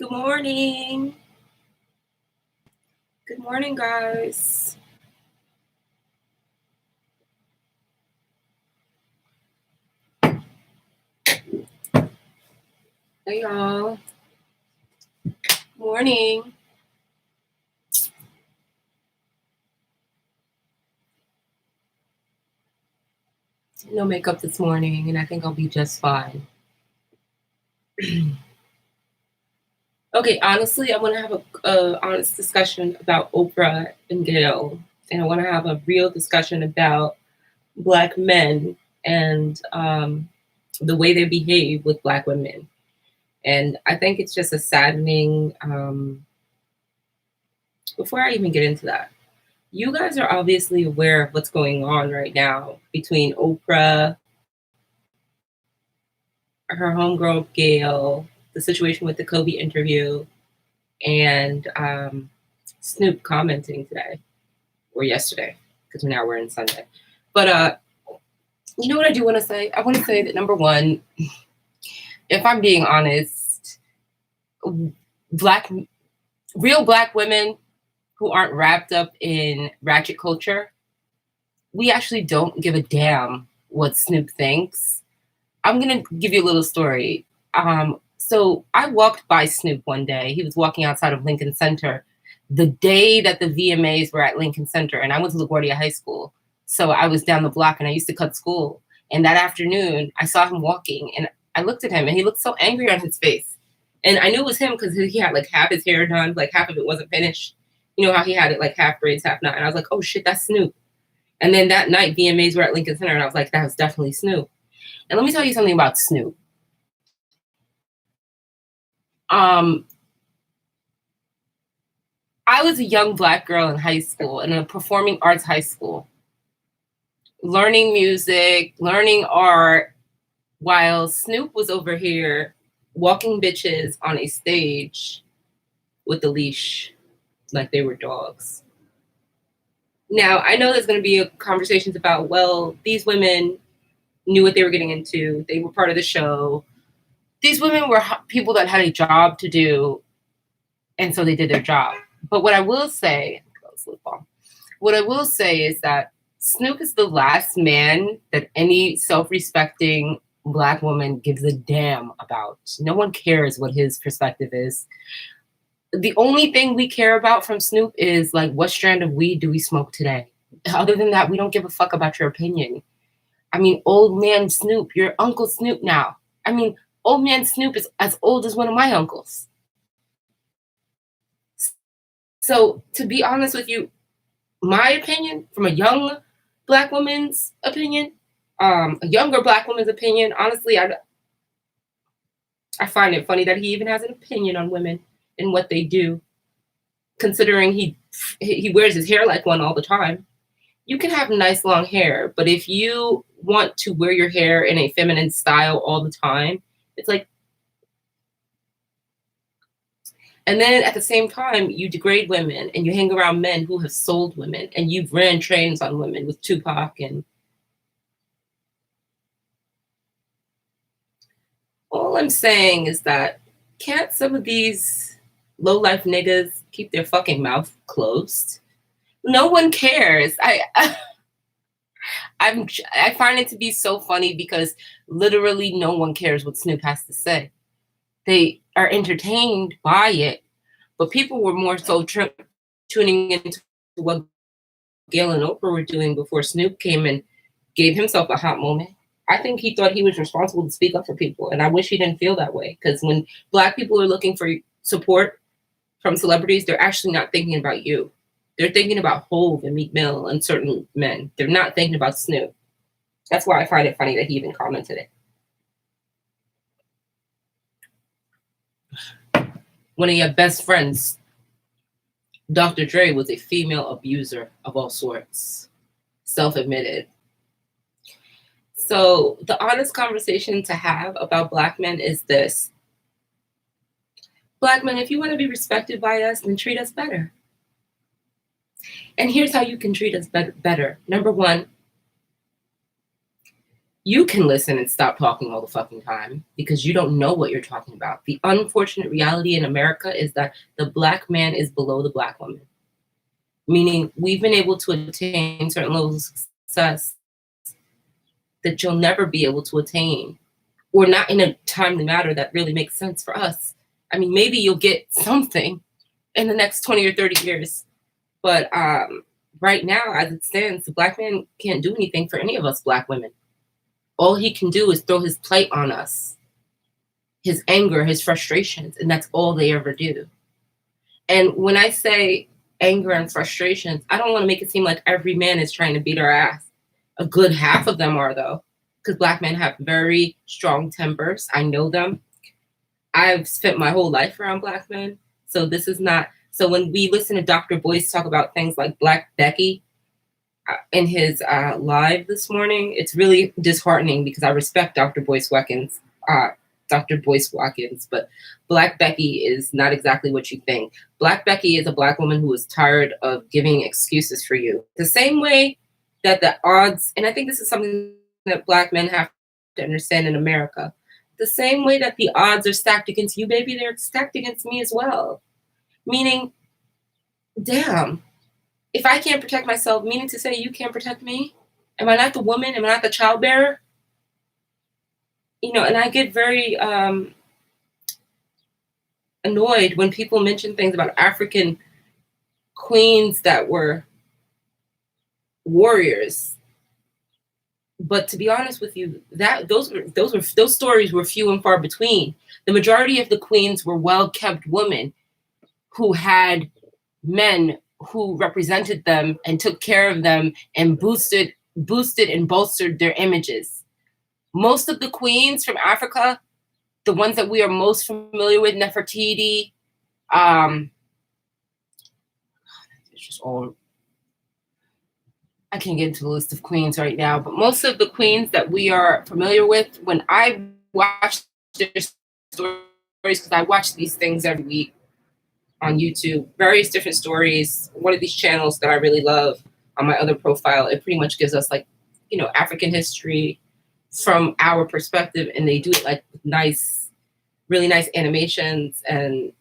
Good morning. Good morning, guys. Hey, y'all. Morning. No makeup this morning, and I think I'll be just fine. Okay, honestly, I want to have a honest discussion about Oprah and Gayle, and I want to have a real discussion about Black men and the way they behave with Black women. And I think it's just a saddening. Before I even get into that, you guys are obviously aware of what's going on right now between Oprah, her homegirl Gayle, the situation with the Kobe interview, and Snoop commenting today or yesterday, because now we're in Sunday. But you know what I do want to say? I want to say that number one, if I'm being honest, real black women who aren't wrapped up in ratchet culture, we actually don't give a damn what Snoop thinks. I'm gonna give you a little story. So I walked by Snoop one day. He was walking outside of Lincoln Center the day that the VMAs were at Lincoln Center, and I went to LaGuardia High School. So I was down the block, and I used to cut school. And that afternoon, I saw him walking, and I looked at him, and he looked so angry on his face. And I knew it was him because he had like half his hair done, like half of it wasn't finished. You know how he had it like half braids, half not. And I was like, oh shit, that's Snoop. And then that night, VMAs were at Lincoln Center, and I was like, that was definitely Snoop. And let me tell you something about Snoop. Um, I was a young black girl in high school, in a performing arts high school, learning music, learning art, while Snoop was over here walking bitches on a stage with a leash like they were dogs. Now, I know there's going to be conversations about, well, these women knew what they were getting into. They were part of the show. These women were people that had a job to do, and so they did their job. But what I will say is that Snoop is the last man that any self-respecting black woman gives a damn about. No one cares what his perspective is. The only thing we care about from Snoop is like, what strand of weed do we smoke today? Other than that, we don't give a fuck about your opinion. I mean, old man Snoop, you're Uncle Snoop now. I mean, old man Snoop is as old as one of my uncles. So to be honest with you, my opinion, from a young black woman's opinion, a younger black woman's opinion, honestly, I find it funny that he even has an opinion on women and what they do, considering he wears his hair like one all the time. You can have nice long hair, but if you want to wear your hair in a feminine style all the time, it's like, and then at the same time, you degrade women and you hang around men who have sold women, and you've ran trains on women with Tupac. And all I'm saying is that can't some of these low-life niggas keep their fucking mouth closed? No one cares. I find it to be so funny because literally no one cares what Snoop has to say. They are entertained by it, but people were more so tuning into what Gayle and Oprah were doing before Snoop came and gave himself a hot moment. I think he thought he was responsible to speak up for people, and I wish he didn't feel that way, because when black people are looking for support from celebrities, they're actually not thinking about you. They're thinking about Hove and Meek Mill and certain men. They're not thinking about Snoop. That's why I find it funny that he even commented it. One of your best friends, Dr. Dre, was a female abuser of all sorts, self-admitted. So the honest conversation to have about black men is this. Black men, if you want to be respected by us, then treat us better. And here's how you can treat us better. Number one, You can listen and stop talking all the fucking time because you don't know what you're talking about. The unfortunate reality in America is that the black man is below the black woman, meaning we've been able to attain certain levels of success that you'll never be able to attain, or not in a timely manner that really makes sense for us. I mean, maybe you'll get something in the next 20 or 30 years, but right now, as it stands, the black man can't do anything for any of us black women. All he can do is throw his plight on us, his anger, his frustrations, and that's all they ever do. And when I say anger and frustrations, I don't want to make it seem like every man is trying to beat our ass. A good half of them are, though, because black men have very strong tempers. I know them. I've spent my whole life around black men. So this is not, so when we listen to Dr. Boyce talk about things like Black Becky in his live this morning, it's really disheartening because I respect Dr. Boyce Watkins, but Black Becky is not exactly what you think. Black Becky is a black woman who is tired of giving excuses for you. The same way that the odds, and I think this is something that black men have to understand in America, the same way that the odds are stacked against you, baby, they're stacked against me as well. Meaning, damn, if I can't protect myself, meaning to say you can't protect me? Am I not the woman? Am I not the childbearer? You know, and I get very annoyed when people mention things about African queens that were warriors. But to be honest with you, that those stories were few and far between. The majority of the queens were well-kept women who had men who represented them and took care of them and boosted and bolstered their images. Most of the queens from Africa, the ones that we are most familiar with, Nefertiti, it's just all, I can't get into the list of queens right now, but most of the queens that we are familiar with, when I watch their stories, because I watch these things every week on YouTube, various different stories. One of these channels that I really love on my other profile, it pretty much gives us like, you know, African history from our perspective, and they do it like nice, really nice animations. And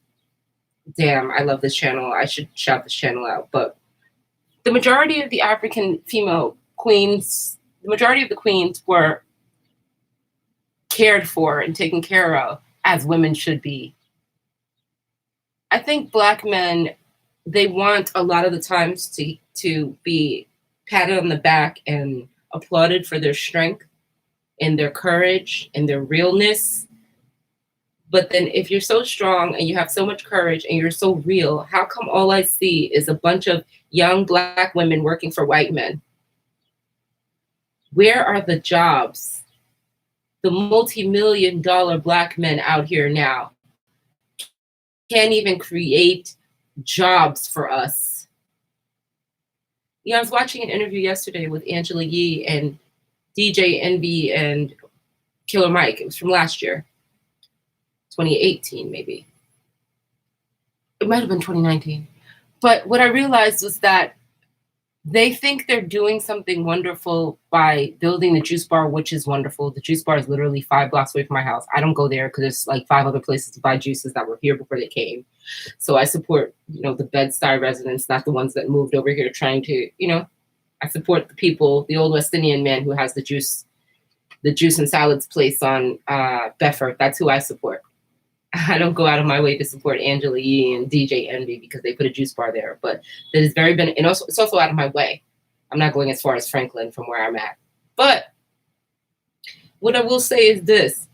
damn, I love this channel. I should shout this channel out. But the majority of the African female queens, the majority of the queens were cared for and taken care of as women should be. I think black men, they want a lot of the times to be patted on the back and applauded for their strength and their courage and their realness. But then if you're so strong and you have so much courage and you're so real, how come all I see is a bunch of young black women working for white men? Where are the jobs? The multi-million-dollar black men out here now can't even create jobs for us. You know, I was watching an interview yesterday with Angela Yee and DJ Envy and Killer Mike. It was from last year, 2018 maybe. It might have been 2019. But what I realized was that they think they're doing something wonderful by building the juice bar, which is wonderful. The juice bar is literally 5 blocks away from my house. I don't go there because there's like 5 other places to buy juices that were here before they came. So I support, you know, the Bed-Stuy residents, not the ones that moved over here trying to, you know, I support the people, the old West Indian man who has the juice and salads place on Bedford. That's who I support. I don't go out of my way to support Angela Yee and DJ Envy because they put a juice bar there. But that is very and also it's also out of my way. I'm not going as far as Franklin from where I'm at. But what I will say is this.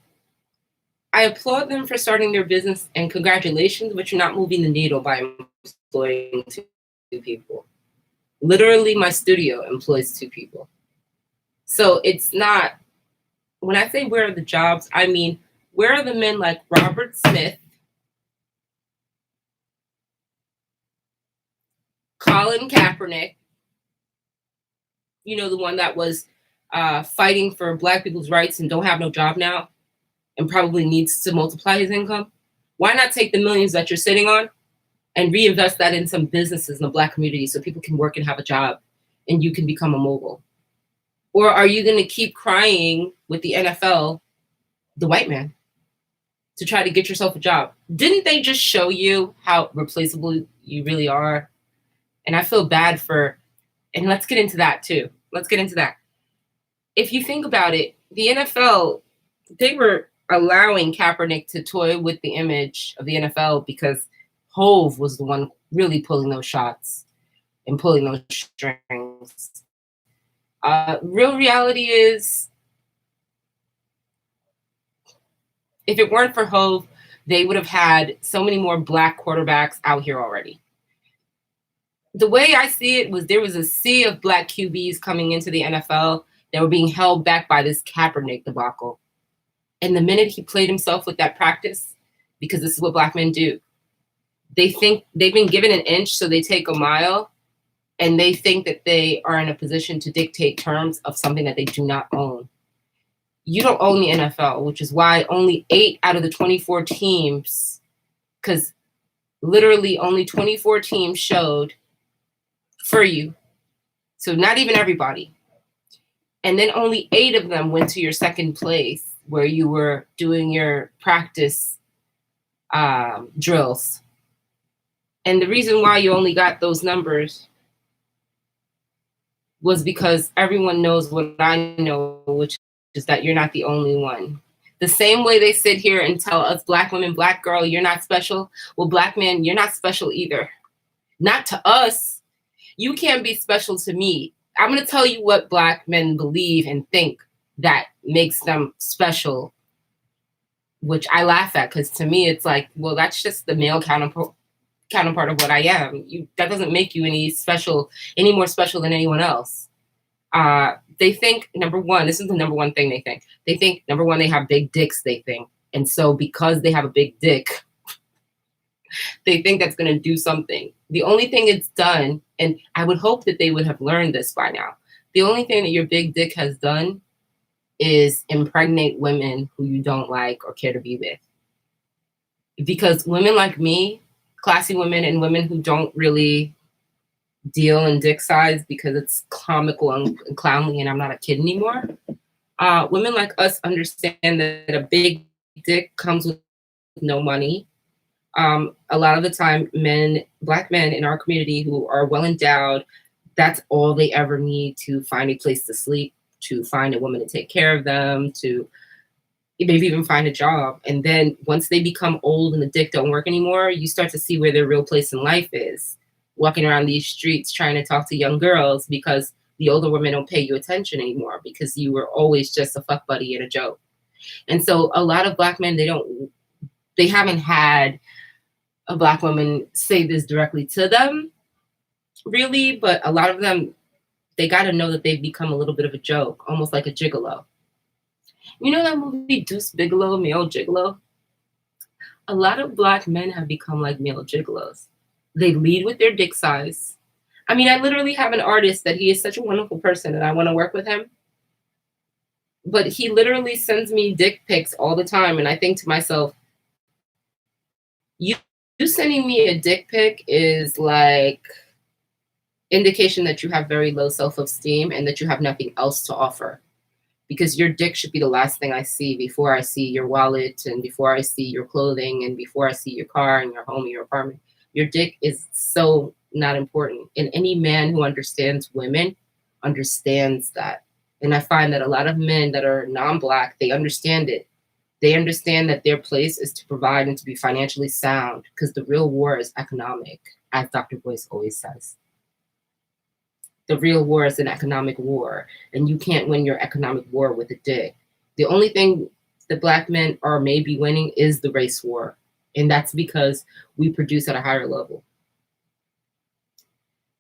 I applaud them for starting their business and congratulations, but you're not moving the needle by employing 2 people. Literally, my studio employs 2 people. So it's not, when I say where are the jobs, I mean, where are the men like Robert Smith, Colin Kaepernick, you know, the one that was fighting for black people's rights and don't have no job now and probably needs to multiply his income? Why not take the millions that you're sitting on and reinvest that in some businesses in the black community so people can work and have a job and you can become a mogul? Or are you going to keep crying with the NFL, the white man, to try to get yourself a job? Didn't they just show you how replaceable you really are? And I feel bad for, and let's get into that too. Let's get into that. If you think about it, the NFL, they were allowing Kaepernick to toy with the image of the NFL because Hove was the one really pulling those shots and pulling those strings. Real reality is, if it weren't for Hove, they would have had so many more black quarterbacks out here already. The way I see it was there was a sea of black QBs coming into the NFL that were being held back by this Kaepernick debacle. And the minute he played himself with that practice, because this is what black men do, they think they've been given an inch, so they take a mile, and they think that they are in a position to dictate terms of something that they do not own. You don't own the NFL, which is why only 8 out of the 24 teams, because literally only 24 teams showed for you. So not even everybody. And then only 8 of them went to your second place where you were doing your practice drills. And the reason why you only got those numbers was because everyone knows what I know, which is that you're not the only one. The same way they sit here and tell us black women, black girl, you're not special. Well, black men, you're not special either. Not to us. You can't be special to me. I'm going to tell you what black men believe and think that makes them special, which I laugh at, because to me, it's like, well, that's just the male counterpart of what I am. That doesn't make you any more special than anyone else. They think, number one, this is the number one thing they think. They think, number one, they have big dicks, they think. And so because they have a big dick, they think that's going to do something. The only thing it's done, and I would hope that they would have learned this by now, the only thing that your big dick has done is impregnate women who you don't like or care to be with. Because women like me, classy women and women who don't really deal in dick size because it's comical and clownly and I'm not a kid anymore, women like us understand that a big dick comes with no money. A lot of the time, black men in our community who are well endowed, that's all they ever need to find a place to sleep, to find a woman to take care of them, to maybe even find a job. And then once they become old and the dick don't work anymore, you start to see where their real place in life is. Walking around these streets trying to talk to young girls because the older women don't pay you attention anymore because you were always just a fuck buddy and a joke. And so a lot of black men, they haven't had a black woman say this directly to them, really, but a lot of them, they got to know that they've become a little bit of a joke, almost like a gigolo. You know that movie Deuce Bigalow, Male Gigolo? A lot of black men have become like male gigolos. They lead with their dick size. I mean, I literally have an artist that he is such a wonderful person and I want to work with him. But he literally sends me dick pics all the time. And I think to myself, you sending me a dick pic is like indication that you have very low self-esteem and that you have nothing else to offer. Because your dick should be the last thing I see before I see your wallet and before I see your clothing and before I see your car and your home and your apartment. Your dick is so not important. And any man who understands women understands that. And I find that a lot of men that are non-black, they understand it. They understand that their place is to provide and to be financially sound because the real war is economic, as Dr. Boyce always says. The real war is an economic war, and you can't win your economic war with a dick. The only thing that black men are maybe winning is the race war, and that's because we produce at a higher level.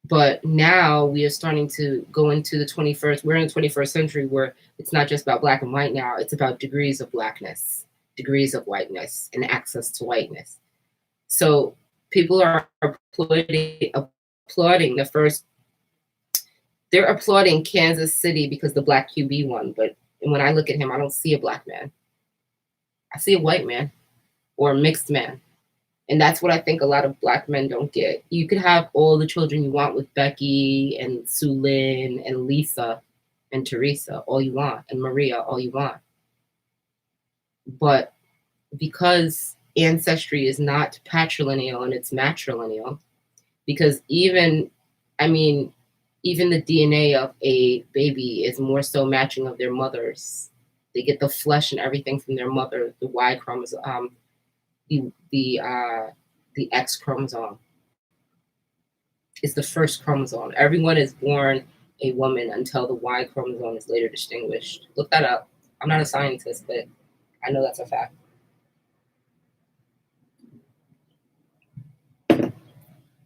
But now we are starting to go into the 21st. We're in the 21st century where it's not just about black and white now. It's about degrees of blackness, degrees of whiteness, and access to whiteness. So people are applauding the first. They're applauding Kansas City because the black QB won. But when I look at him, I don't see a black man. I see a white man or a mixed man. And that's what I think a lot of black men don't get. You could have all the children you want with Becky and Sue Lynn and Lisa and Teresa all you want, and Maria all you want. But because ancestry is not patrilineal and it's matrilineal, because I mean, even the DNA of a baby is more so matching of their mothers. They get the flesh and everything from their mother, the Y chromosome, the the uh, the X chromosome is the first chromosome. Everyone is born a woman until the Y chromosome is later distinguished. Look that up. I'm not a scientist, but I know that's a fact.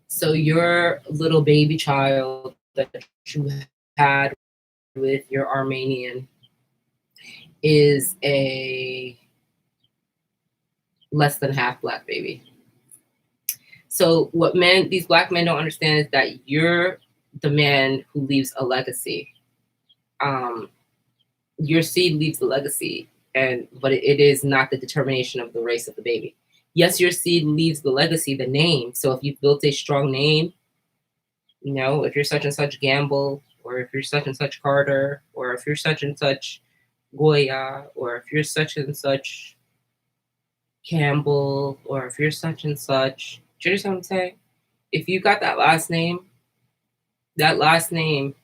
So your little baby child that you had with your Armenian is a less than half black baby. So what these black men don't understand is that you're the man who leaves a legacy. Um, your seed leaves a legacy, but it is not the determination of the race of the baby. Yes, your seed leaves the legacy, the name. So if you've built a strong name, if you're such and such Gamble, or if you're such and such Carter, or if you're such and such Goya, or if you're such and such Campbell, or if you're such and such, do you understand what I'm saying? If you got that last name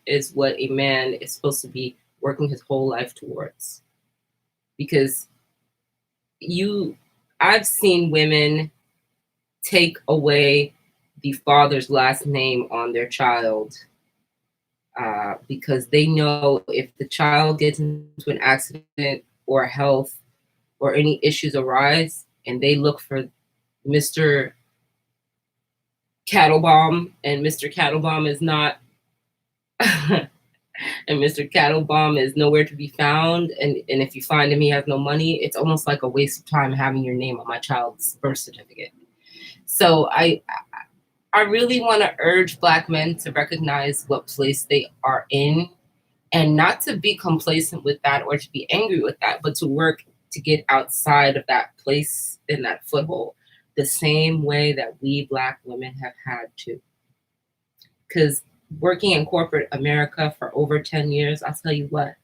is what a man is supposed to be working his whole life towards. Because I've seen women take away the father's last name on their child because they know if the child gets into an accident or health or any issues arise and they look for Mr. Cattlebomb and Mr. Cattlebomb is not and Mr. Cattlebomb is nowhere to be found, and if you find him he has no money, it's almost like a waste of time having your name on my child's birth certificate. So I really want to urge black men to recognize what place they are in and not to be complacent with that or to be angry with that, but to work to get outside of that place in that foothold the same way that we black women have had to. Because working in corporate America for over 10 years, I'll tell you what,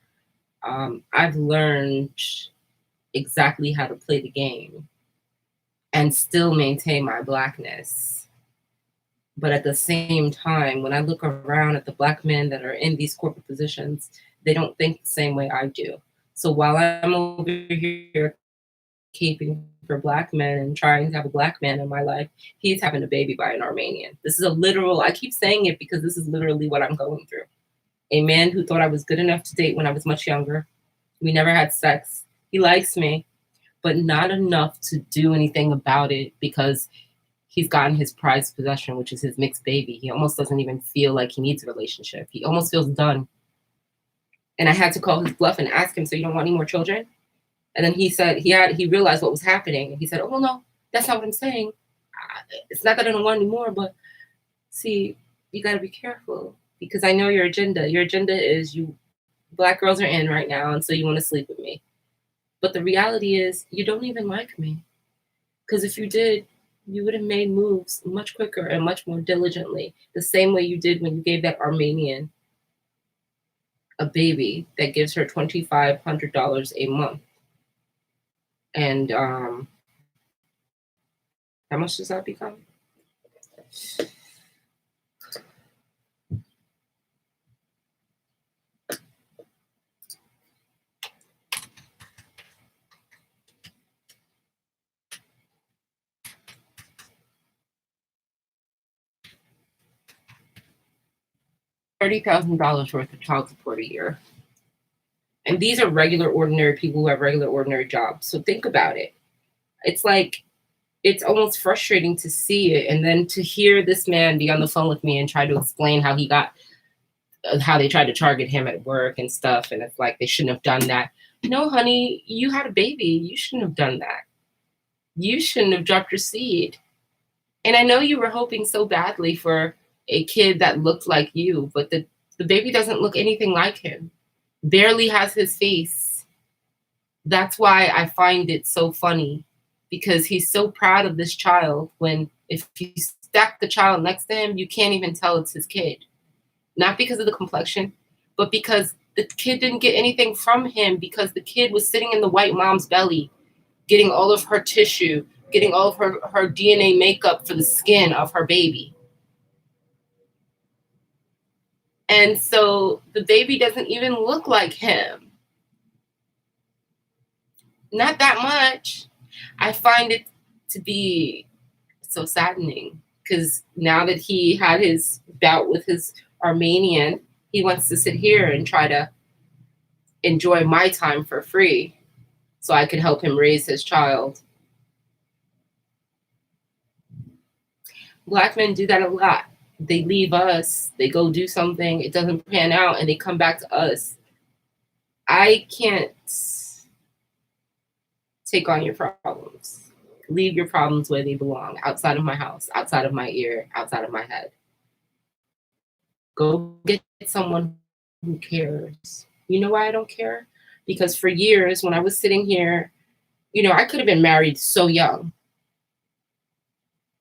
I've learned exactly how to play the game and still maintain my blackness. But at the same time, when I look around at the black men that are in these corporate positions, they don't think the same way I do. So while I'm over here keeping for black men and trying to have a black man in my life, he's having a baby by an Armenian. This is a literal, I keep saying it because this is literally what I'm going through. A man who thought I was good enough to date when I was much younger. We never had sex. He likes me, but not enough to do anything about it because he's gotten his prized possession, which is his mixed baby. He almost doesn't even feel like he needs a relationship. He almost feels done. And I had to call his bluff and ask him, so you don't want any more children? And then he said he realized what was happening. And he said, oh, well, no, that's not what I'm saying. It's not that I don't want any more, but see, you got to be careful because I know your agenda. Your agenda is black girls are in right now, and so you want to sleep with me. But the reality is you don't even like me. Because if you did, you would have made moves much quicker and much more diligently, the same way you did when you gave that Armenian a baby that gives her $2,500 a month. And how much does that become? $30,000 worth of child support a year. And these are regular, ordinary people who have regular, ordinary jobs. So think about it. It's like, it's almost frustrating to see it. And then to hear this man be on the phone with me and try to explain how they tried to target him at work and stuff. And it's like, they shouldn't have done that. No, honey, you had a baby. You shouldn't have done that. You shouldn't have dropped your seed. And I know you were hoping so badly for a kid that looked like you, but the baby doesn't look anything like him. Barely has his face. That's why I find it so funny, because he's so proud of this child when if you stack the child next to him, you can't even tell it's his kid. Not because of the complexion, but because The kid didn't get anything from him because the kid was sitting in the white mom's belly, getting all of her tissue, getting all of her DNA makeup for the skin of her baby. And so the baby doesn't even look like him. Not that much. I find it to be so saddening because now that he had his bout with his Armenian, he wants to sit here and try to enjoy my time for free so I can help him raise his child. Black men do that a lot. They leave us, they go do something, it doesn't pan out, and they come back to us. I can't take on your problems. Leave your problems where they belong, outside of my house, outside of my ear, outside of my head. Go get someone who cares. You know why I don't care? Because for years, when I was sitting here, I could have been married so young.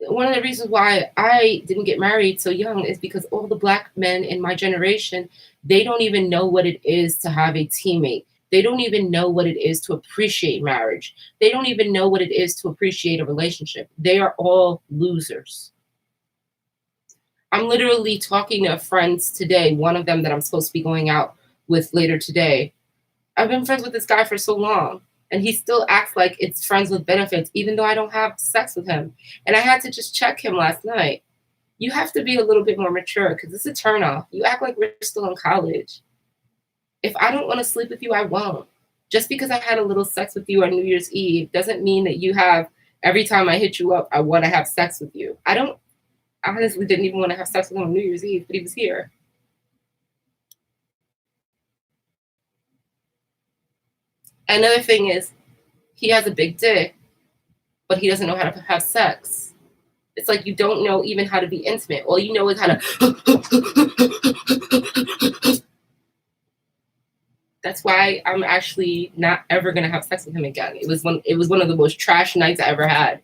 One of the reasons why I didn't get married so young is because all the Black men in my generation, they don't even know what it is to have a teammate. They don't even know what it is to appreciate marriage. They don't even know what it is to appreciate a relationship. They are all losers. I'm literally talking to friends today, one of them that I'm supposed to be going out with later today. I've been friends with this guy for so long, and he still acts like it's friends with benefits, even though I don't have sex with him. And I had to just check him last night. You have to be a little bit more mature because it's a turnoff. You act like we're still in college. If I don't want to sleep with you, I won't. Just because I had a little sex with you on New Year's Eve doesn't mean that you have, every time I hit you up, I want to have sex with you. I honestly didn't even want to have sex with him on New Year's Eve, but he was here. Another thing is, he has a big dick, but he doesn't know how to have sex. It's like you don't know even how to be intimate. All you know is how to. That's why I'm actually not ever gonna have sex with him again. It was one of the most trash nights I ever had.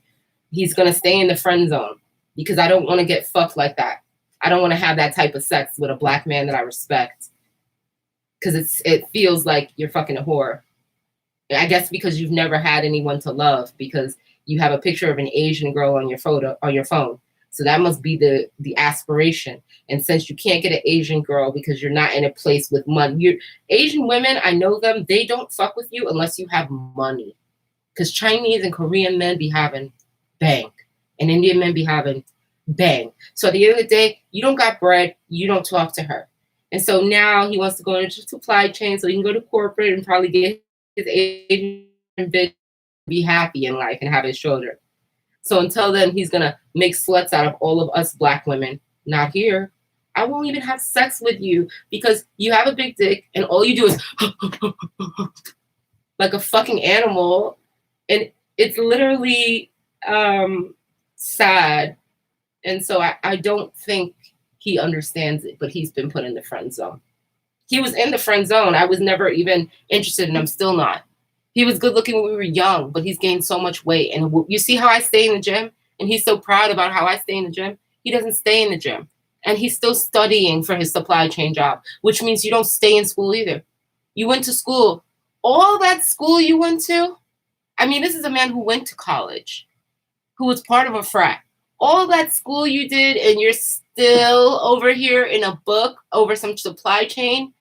He's gonna stay in the friend zone because I don't want to get fucked like that. I don't want to have that type of sex with a Black man that I respect because it feels like you're fucking a whore. I guess because you've never had anyone to love because you have a picture of an Asian girl on your phone. So that must be the aspiration. And since you can't get an Asian girl because you're not in a place with money, Asian women, I know them, they don't fuck with you unless you have money. Because Chinese and Korean men be having bang. And Indian men be having bang. So at the end of the day, you don't got bread, you don't talk to her. And so now he wants to go into supply chain so he can go to corporate and probably get his Asian bitch be happy in life and have his children. So until then, he's gonna make sluts out of all of us Black women. Not here. I won't even have sex with you because you have a big dick and all you do is like a fucking animal. And it's literally sad. And so I don't think he understands it, but he's been put in the friend zone. He was in the friend zone. I was never even interested in him, still not. He was good looking when we were young, but he's gained so much weight. And you see how I stay in the gym? And he's so proud about how I stay in the gym. He doesn't stay in the gym. And he's still studying for his supply chain job, which means you don't stay in school either. You went to school. All that school you went to? I mean, this is a man who went to college, who was part of a frat. All that school you did, and you're still over here in a book over some supply chain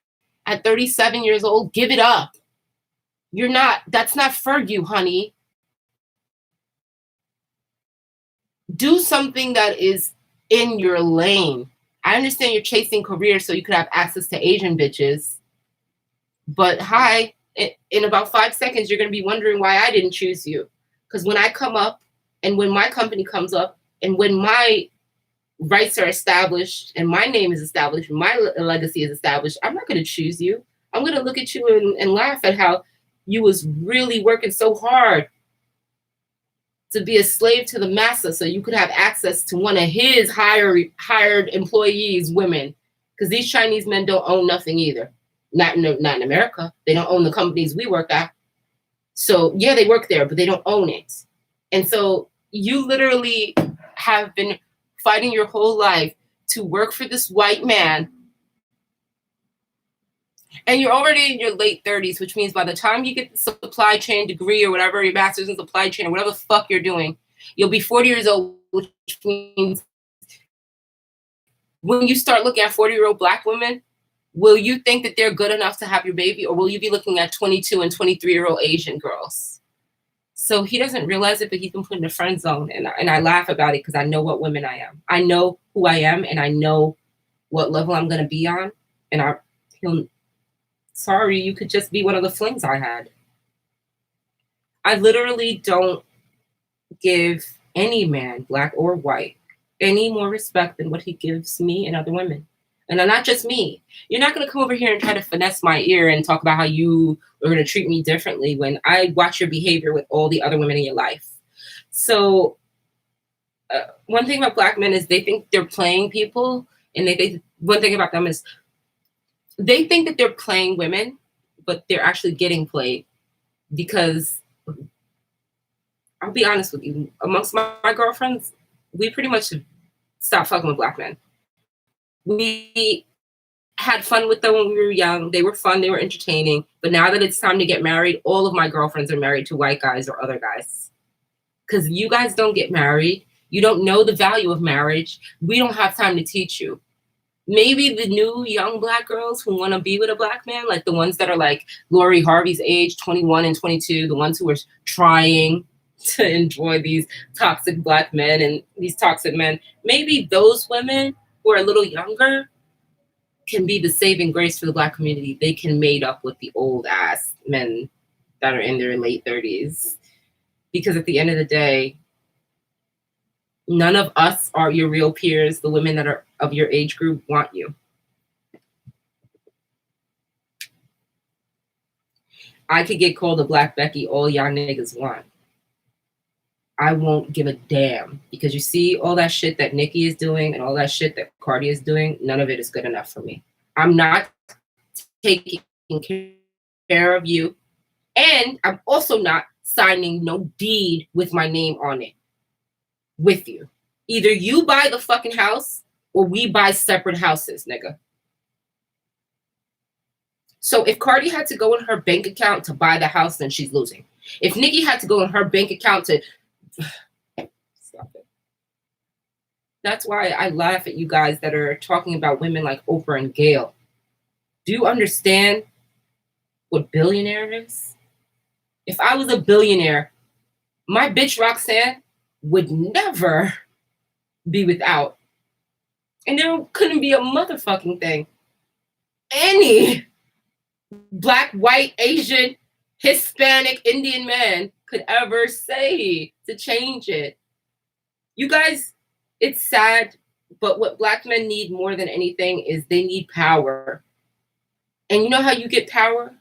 at 37 years old? Give it up. That's not for you, honey. Do something that is in your lane. I understand you're chasing careers so you could have access to Asian bitches. But in about 5 seconds, you're going to be wondering why I didn't choose you. Because when I come up and when my company comes up and when my rights are established and my name is established, my legacy is established, I'm not going to choose you. I'm going to look at you and laugh at how you was really working so hard to be a slave to the master so you could have access to one of his hired employees, women. Because these Chinese men don't own nothing either. Not in America. They don't own the companies we work at. So yeah, they work there, but they don't own it. And so you literally have been fighting your whole life to work for this white man. And you're already in your late 30s, which means by the time you get the supply chain degree or whatever, your master's in supply chain or whatever the fuck you're doing, you'll be 40 years old, which means when you start looking at 40-year-old black women, will you think that they're good enough to have your baby, or will you be looking at 22 and 23-year-old Asian girls? So he doesn't realize it, but he's been put in the friend zone. And I laugh about it because I know what women I am. I know who I am, and I know what level I'm going to be on. And he'll, sorry, you could just be one of the flings I had. I literally don't give any man, black or white, any more respect than what he gives me and other women. And not just me. You're not going to come over here and try to finesse my ear and talk about how you are going to treat me differently when I watch your behavior with all the other women in your life. So one thing about black men is they think they're playing people. And one thing about them is they think that they're playing women, but they're actually getting played. Because I'll be honest with you, amongst my girlfriends, we pretty much stopped fucking with black men. We had fun with them when we were young. They were fun. They were entertaining. But now that it's time to get married, all of my girlfriends are married to white guys or other guys. Because you guys don't get married. You don't know the value of marriage. We don't have time to teach you. Maybe the new young black girls who want to be with a black man, like the ones that are like Lori Harvey's age, 21 and 22, the ones who are trying to enjoy these toxic black men and these toxic men, maybe those women who are a little younger can be the saving grace for the black community. They can mate up with the old ass men that are in their late 30s. Because at the end of the day, none of us are your real peers. The women that are of your age group want you. I could get called a Black Becky all y'all niggas want. I won't give a damn, because you see all that shit that Nicki is doing and all that shit that Cardi is doing, none of it is good enough for me. I'm not taking care of you, and I'm also not signing no deed with my name on it with you. Either you buy the fucking house or we buy separate houses, nigga. So if Cardi had to go in her bank account to buy the house, then she's losing. If Nicki had to go in her bank account to stop it. That's why I laugh at you guys that are talking about women like Oprah and Gayle. Do you understand what billionaire is? If I was a billionaire, my bitch Roxanne would never be without. And there couldn't be a motherfucking thing any Black, white, Asian, Hispanic, Indian man could ever say to change it. You guys, it's sad, but what Black men need more than anything is they need power. And you know how you get power?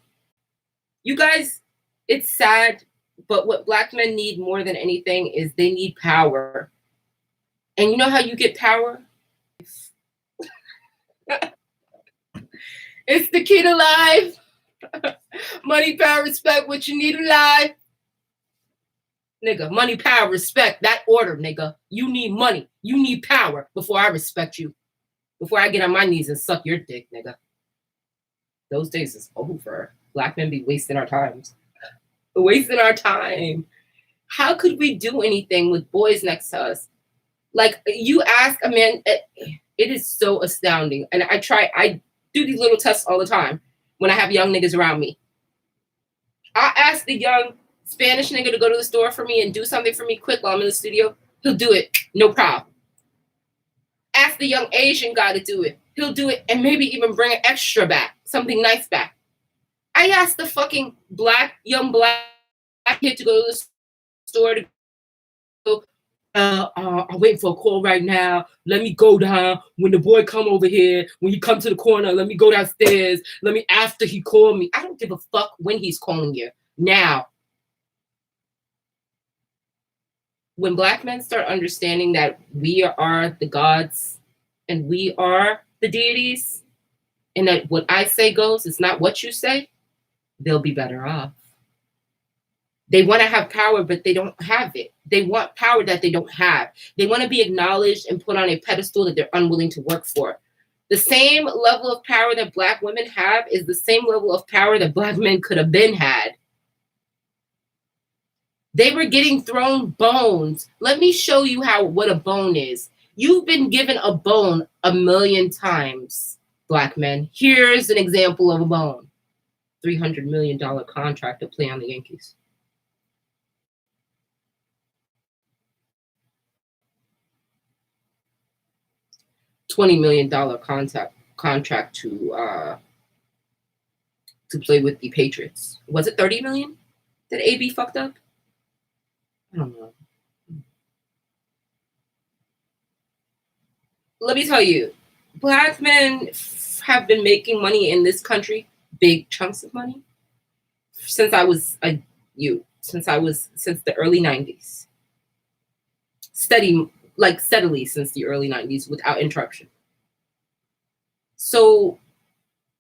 You guys, it's sad, but what Black men need more than anything is they need power. And you know how you get power? It's the key to life. Money, power, respect, what you need in life. Nigga, money, power, respect, that order, nigga. You need money. You need power before I respect you. Before I get on my knees and suck your dick, nigga. Those days is over. Black men be wasting our times. Wasting our time. How could we do anything with boys next to us? Like, you ask a man, it is so astounding. And I do these little tests all the time when I have young niggas around me. I ask the young Spanish nigga to go to the store for me and do something for me quick while I'm in the studio. He'll do it. No problem. Ask the young Asian guy to do it. He'll do it and maybe even bring an extra back. Something nice back. I asked the fucking young black kid to go to the store to go, I'm waiting for a call right now. Let me go down. When the boy come over here, when he come to the corner, let me go downstairs. After he called me. I don't give a fuck when he's calling you. Now. When Black men start understanding that we are the gods and we are the deities, and that what I say goes, it's not what you say, they'll be better off. They want to have power, but they don't have it. They want power that they don't have. They want to be acknowledged and put on a pedestal that they're unwilling to work for. The same level of power that Black women have is the same level of power that Black men could have been had. They were getting thrown bones. Let me show you what a bone is. You've been given a bone a million times, Black men. Here's an example of a bone. $300 million contract to play on the Yankees. $20 million contract to play with the Patriots. Was it 30 million that AB fucked up? I don't know. Let me tell you, Black men have been making money in this country, big chunks of money, since I was a youth, since the early 90s. Steadily since the early 90s without interruption. So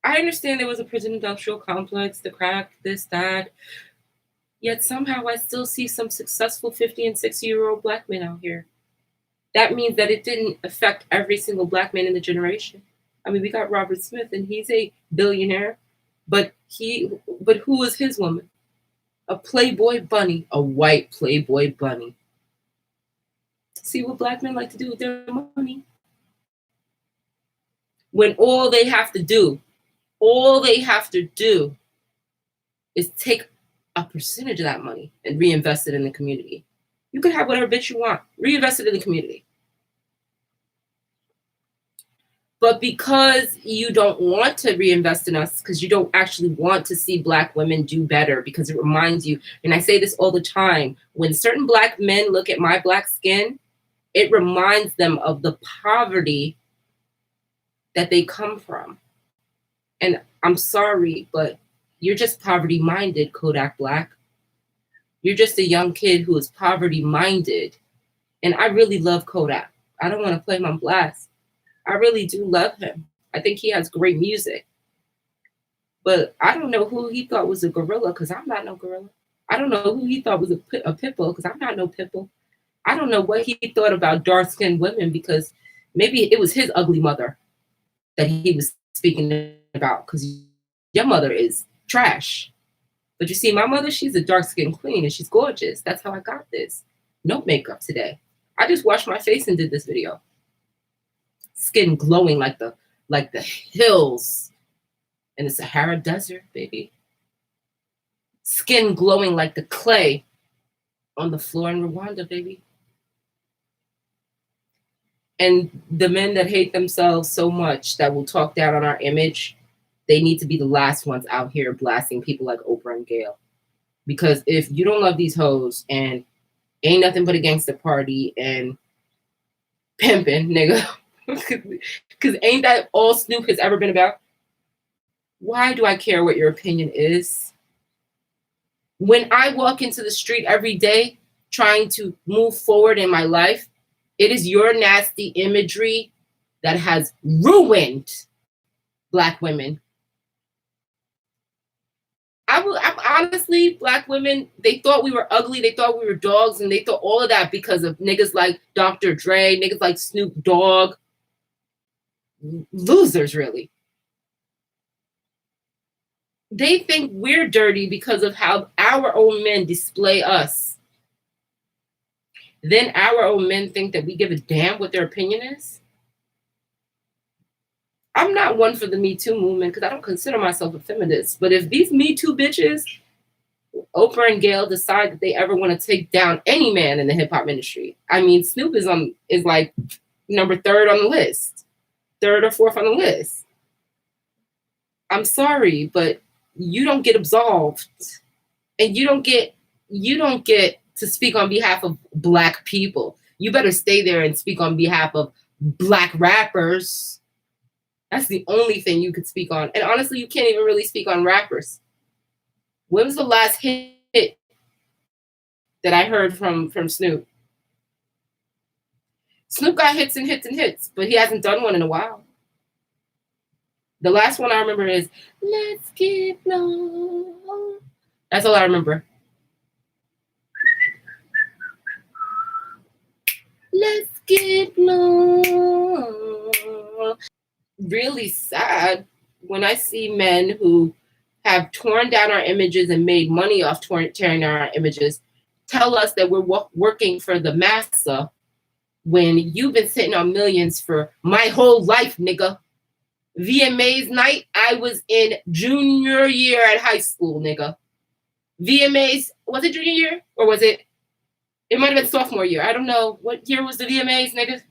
I understand there was a prison industrial complex, the crack, this, that. Yet somehow I still see some successful 50 and 60-year-old Black men out here. That means that it didn't affect every single Black man in the generation. I mean, we got Robert Smith, and he's a billionaire, but who was his woman? A Playboy bunny, a white Playboy bunny. See what Black men like to do with their money? When all they have to do is take a percentage of that money and reinvest it in the community. You can have whatever bitch you want. Reinvest it in the community. But because you don't want to reinvest in us, because you don't actually want to see Black women do better, because it reminds you, and I say this all the time, when certain Black men look at my Black skin, it reminds them of the poverty that they come from. And I'm sorry, but you're just poverty-minded, Kodak Black. You're just a young kid who is poverty-minded. And I really love Kodak. I don't want to play him on blast. I really do love him. I think he has great music. But I don't know who he thought was a gorilla, because I'm not no gorilla. I don't know who he thought was a pit bull, because I'm not no pit bull. I don't know what he thought about dark-skinned women, because maybe it was his ugly mother that he was speaking about, because your mother is trash. But you see, my mother, she's a dark-skinned queen, and she's gorgeous. That's how I got this. No makeup today. I just washed my face and did this video. Skin glowing like the hills in the Sahara Desert, baby. Skin glowing like the clay on the floor in Rwanda, baby. And the men that hate themselves so much that will talk down on our image, they need to be the last ones out here blasting people like Oprah and Gayle. Because if you don't love these hoes and ain't nothing but a gangster party and pimping, nigga, because ain't that all Snoop has ever been about? Why do I care what your opinion is? When I walk into the street every day trying to move forward in my life, it is your nasty imagery that has ruined Black women. I'm honestly, Black women, they thought we were ugly, they thought we were dogs, and they thought all of that because of niggas like Dr. Dre, niggas like Snoop Dogg. Losers, really. They think we're dirty because of how our own men display us. Then our own men think that we give a damn what their opinion is. I'm not one for the Me Too movement because I don't consider myself a feminist. But if these Me Too bitches, Oprah and Gayle, decide that they ever want to take down any man in the hip hop industry, I mean, Snoop is like number 3rd on the list, 3rd or 4th on the list. I'm sorry, but you don't get absolved, and you don't get to speak on behalf of Black people. You better stay there and speak on behalf of Black rappers. That's the only thing you could speak on. And honestly, you can't even really speak on rappers. When was the last hit that I heard from Snoop? Snoop got hits and hits and hits, but he hasn't done one in a while. The last one I remember is "Let's Get Low." That's all I remember. Let's get low. really sad when I see men who have torn down our images and made money off tearing down our images tell us that we're working for the massa when you've been sitting on millions for my whole life, nigga. VMAs night, I was in junior year at high school, nigga. VMAs, was it junior year? Or was it might have been sophomore year. I don't know. What year was the VMAs, nigga?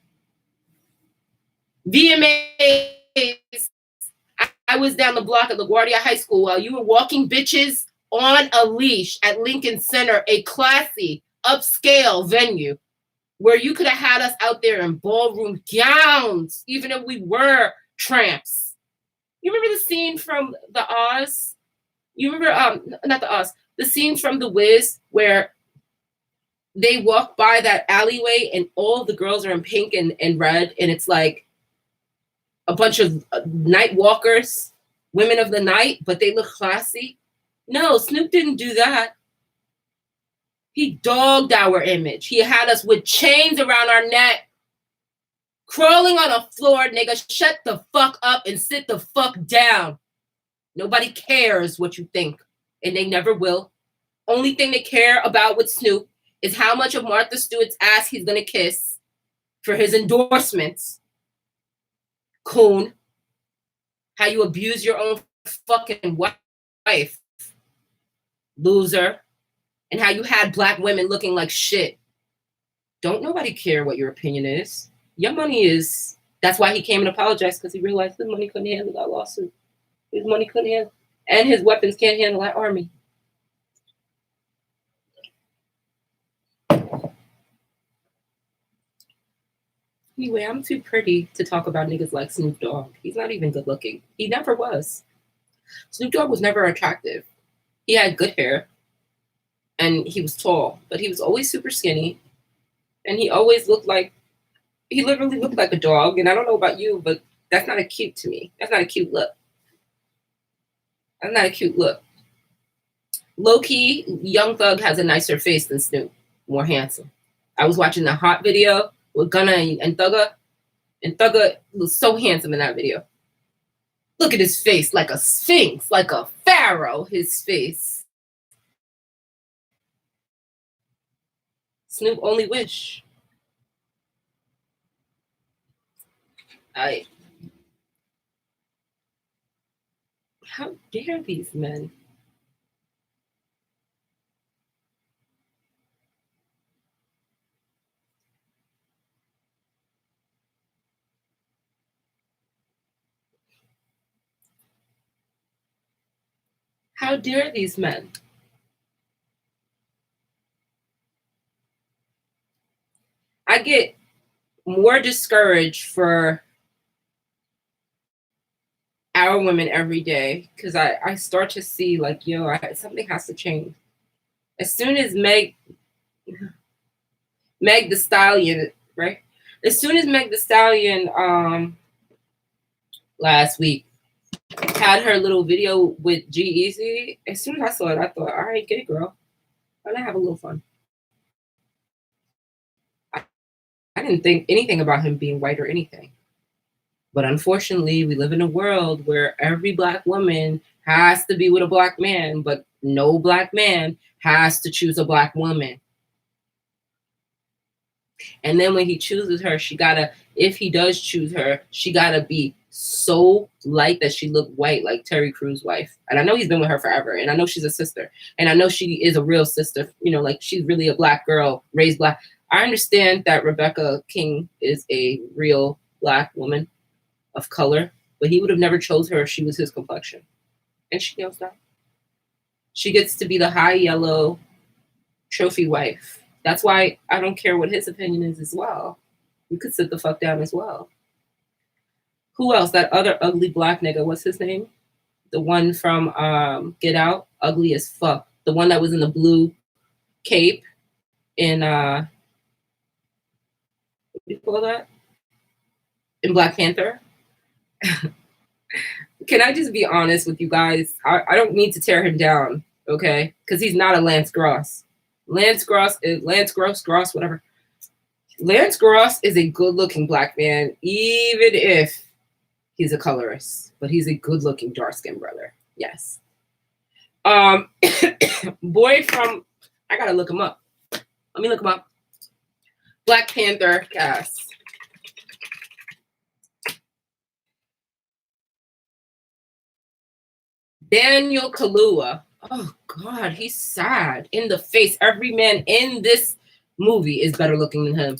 VMAs, I was down the block at LaGuardia High School while you were walking bitches on a leash at Lincoln Center, a classy, upscale venue where you could have had us out there in ballroom gowns, even if we were tramps. You remember the scene from the Oz? You remember, not the Oz, the scene from The Wiz where they walk by that alleyway and all the girls are in pink and red, and it's like a bunch of night walkers, women of the night, but they look classy. No, Snoop didn't do that. He dogged our image. He had us with chains around our neck, crawling on the floor, nigga. Shut the fuck up and sit the fuck down. Nobody cares what you think, and they never will. Only thing they care about with Snoop is how much of Martha Stewart's ass he's gonna kiss for his endorsements. Coon. How you abuse your own fucking wife. Loser. And how you had black women looking like shit. Don't nobody care what your opinion is. Your money is, that's why he came and apologized, because he realized his money couldn't handle that lawsuit. His money couldn't handle, and his weapons can't handle that army. Anyway, I'm too pretty to talk about niggas like Snoop Dogg. He's not even good looking. He never was. Snoop Dogg was never attractive. He had good hair, and he was tall, but he was always super skinny, and he always looked like, he literally looked like a dog. And I don't know about you, but that's not a cute to me. That's not a cute look. That's not a cute look. Low-key, Young Thug has a nicer face than Snoop. More handsome. I was watching the Hot video with Gunna and Thugga, and Thugga was so handsome in that video. Look at his face, like a sphinx, like a pharaoh, his face. Snoop only wish. How dare these men? How dare these men? I get more discouraged for our women every day because I start to see like, yo, something has to change. As soon as Meg the Stallion, right? As soon as Meg the Stallion last week had her little video with G-Eazy, as soon as I saw it, I thought, all right, get it, girl. Why not have a little fun? I didn't think anything about him being white or anything. But unfortunately, we live in a world where every black woman has to be with a black man, but no black man has to choose a black woman. And then when he chooses her, if he does choose her, she gotta be so light that she look white, like Terry Crews' wife. And I know he's been with her forever, and I know she's a sister, and I know she is a real sister, like she's really a black girl, raised black. I understand that Rebecca King is a real black woman of color, but he would have never chose her if she was his complexion. And she knows that. She gets to be the high yellow trophy wife. That's why I don't care what his opinion is as well. You could sit the fuck down as well. Who else? That other ugly black nigga, what's his name? The one from Get Out, ugly as fuck. The one that was in the blue cape in, what do you call that? In Black Panther. Can I just be honest with you guys? I don't mean to tear him down, okay? Because he's not a Lance Gross. Lance Gross, whatever. Lance Gross is a good-looking black man, even if He's a colorist, but he's a good-looking dark-skinned brother. Yes. Um, boy from I gotta look him up. Let me look him up. Black Panther cast. Daniel Kaluuya. Oh God, he's sad in the face. Every man in this movie is better looking than him.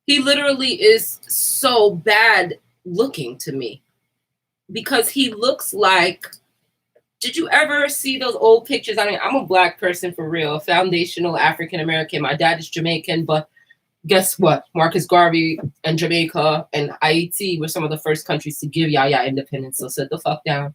He literally is so bad looking to me because he looks like. Did you ever see those old pictures? I mean, I'm a black person for real, foundational African American. My dad is Jamaican, but guess what? Marcus Garvey and Jamaica and Haiti were some of the first countries to give Yaya independence. So sit the fuck down.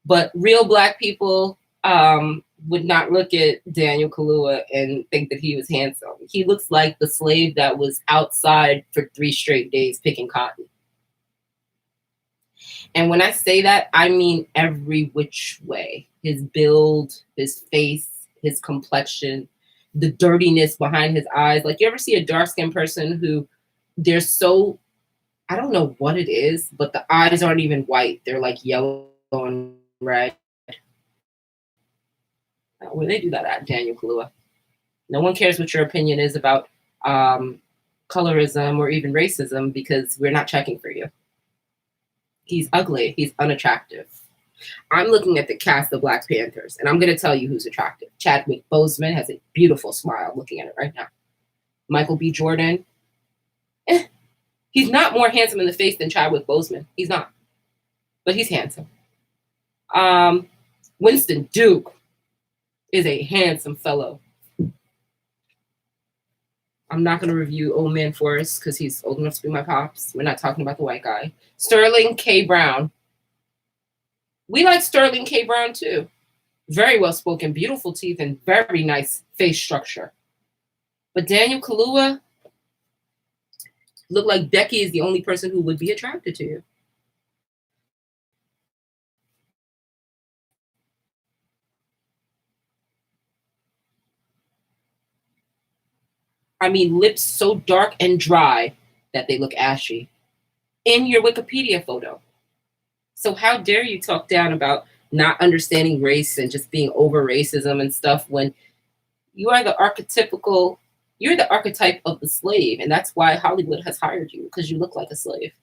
But real black people would not look at Daniel Kaluuya and think that he was handsome. He looks like the slave that was outside for 3 straight days picking cotton. And when I say that, I mean every which way. His build, his face, his complexion, the dirtiness behind his eyes. Like, you ever see a dark-skinned person who they're so, I don't know what it is, but the eyes aren't even white. They're like yellow and red. Where they do that at, Daniel Kaluuya? No one cares what your opinion is about colorism or even racism because we're not checking for you. He's ugly. He's unattractive. I'm looking at the cast of Black Panthers, and I'm going to tell you who's attractive. Chadwick Boseman has a beautiful smile looking at it right now. Michael B. Jordan, he's not more handsome in the face than Chadwick Boseman. He's not. But he's handsome. Winston Duke is a handsome fellow. I'm not going to review Old Man Forrest because he's old enough to be my pops. We're not talking about the white guy. Sterling K. Brown. We like Sterling K. Brown too. Very well spoken, beautiful teeth, and very nice face structure. But Daniel Kaluuya looked like Becky is the only person who would be attracted to you. I mean, lips so dark and dry that they look ashy in your Wikipedia photo. So how dare you talk down about not understanding race and just being over racism and stuff when you are the you're the archetype of the slave. And that's why Hollywood has hired you, because you look like a slave.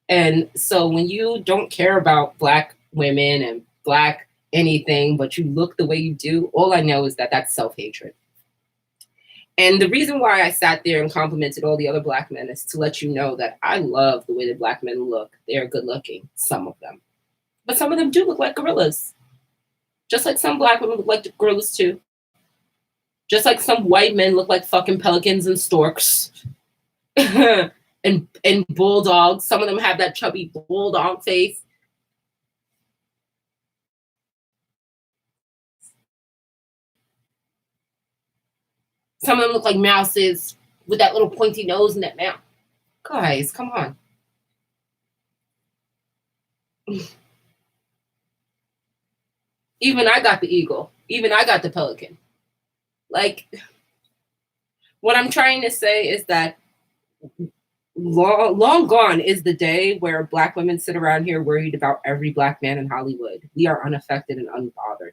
And so when you don't care about Black women and Black anything, but you look the way you do, all I know is that that's self-hatred. And the reason why I sat there and complimented all the other Black men is to let you know that I love the way that Black men look. They are good looking, some of them. But some of them do look like gorillas. Just like some Black women look like gorillas too. Just like some white men look like fucking pelicans and storks. and bulldogs. Some of them have that chubby bulldog face. Some of them look like mouses with that little pointy nose and that mouth. Guys, come on. Even I got the eagle. Even I got the pelican. Like, what I'm trying to say is that long gone is the day where Black women sit around here worried about every Black man in Hollywood. We are unaffected and unbothered.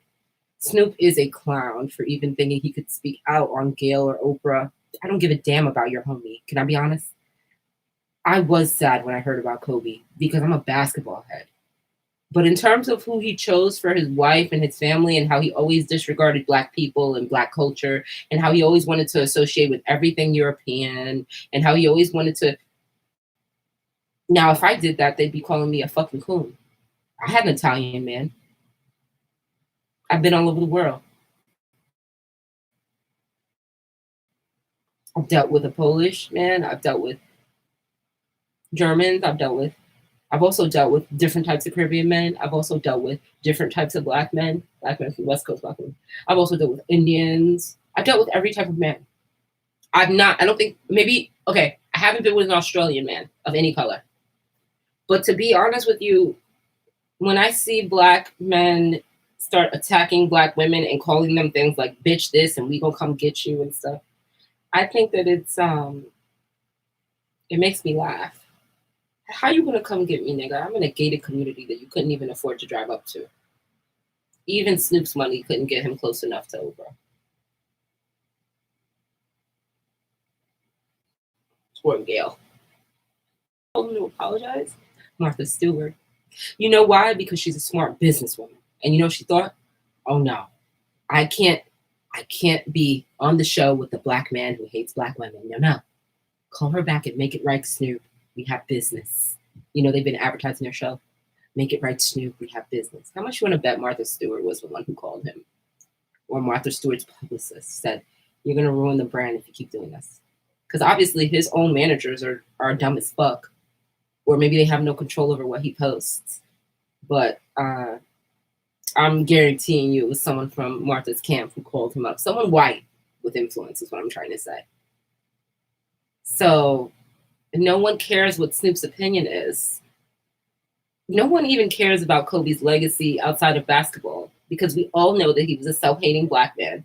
Snoop is a clown for even thinking he could speak out on Gayle or Oprah. I don't give a damn about your homie. Can I be honest? I was sad when I heard about Kobe because I'm a basketball head. But in terms of who he chose for his wife and his family and how he always disregarded Black people and Black culture and how he always wanted to associate with everything European and how he always wanted to. Now, if I did that, they'd be calling me a fucking coon. I had an Italian man. I've been all over the world. I've dealt with a Polish man. I've dealt with Germans. I've also dealt with different types of Caribbean men. I've also dealt with different types of Black men from the West Coast, Black men. I've also dealt with Indians. I've dealt with every type of man. I don't think, I haven't been with an Australian man of any color. But to be honest with you, when I see Black men start attacking Black women and calling them things like bitch this and we gonna come get you and stuff, I think that it makes me laugh. How you gonna come get me, nigga? I'm in a gated community that you couldn't even afford to drive up to. Even Snoop's money couldn't get him close enough to Oprah. Poor Gayle. Told him to apologize. Martha Stewart. You know why? Because she's a smart businesswoman. And you know what she thought? Oh no, I can't be on the show with the black man who hates black women. No. Call her back and make it right, Snoop. We have business. You know, they've been advertising their show. Make it right, Snoop. We have business. How much you want to bet Martha Stewart was the one who called him? Or Martha Stewart's publicist said, you're going to ruin the brand if you keep doing this. Because obviously his own managers are dumb as fuck. Or maybe they have no control over what he posts. But I'm guaranteeing you it was someone from Martha's camp who called him up. Someone white with influence is what I'm trying to say. So no one cares what Snoop's opinion is. No one even cares about Kobe's legacy outside of basketball because we all know that he was a self-hating black man.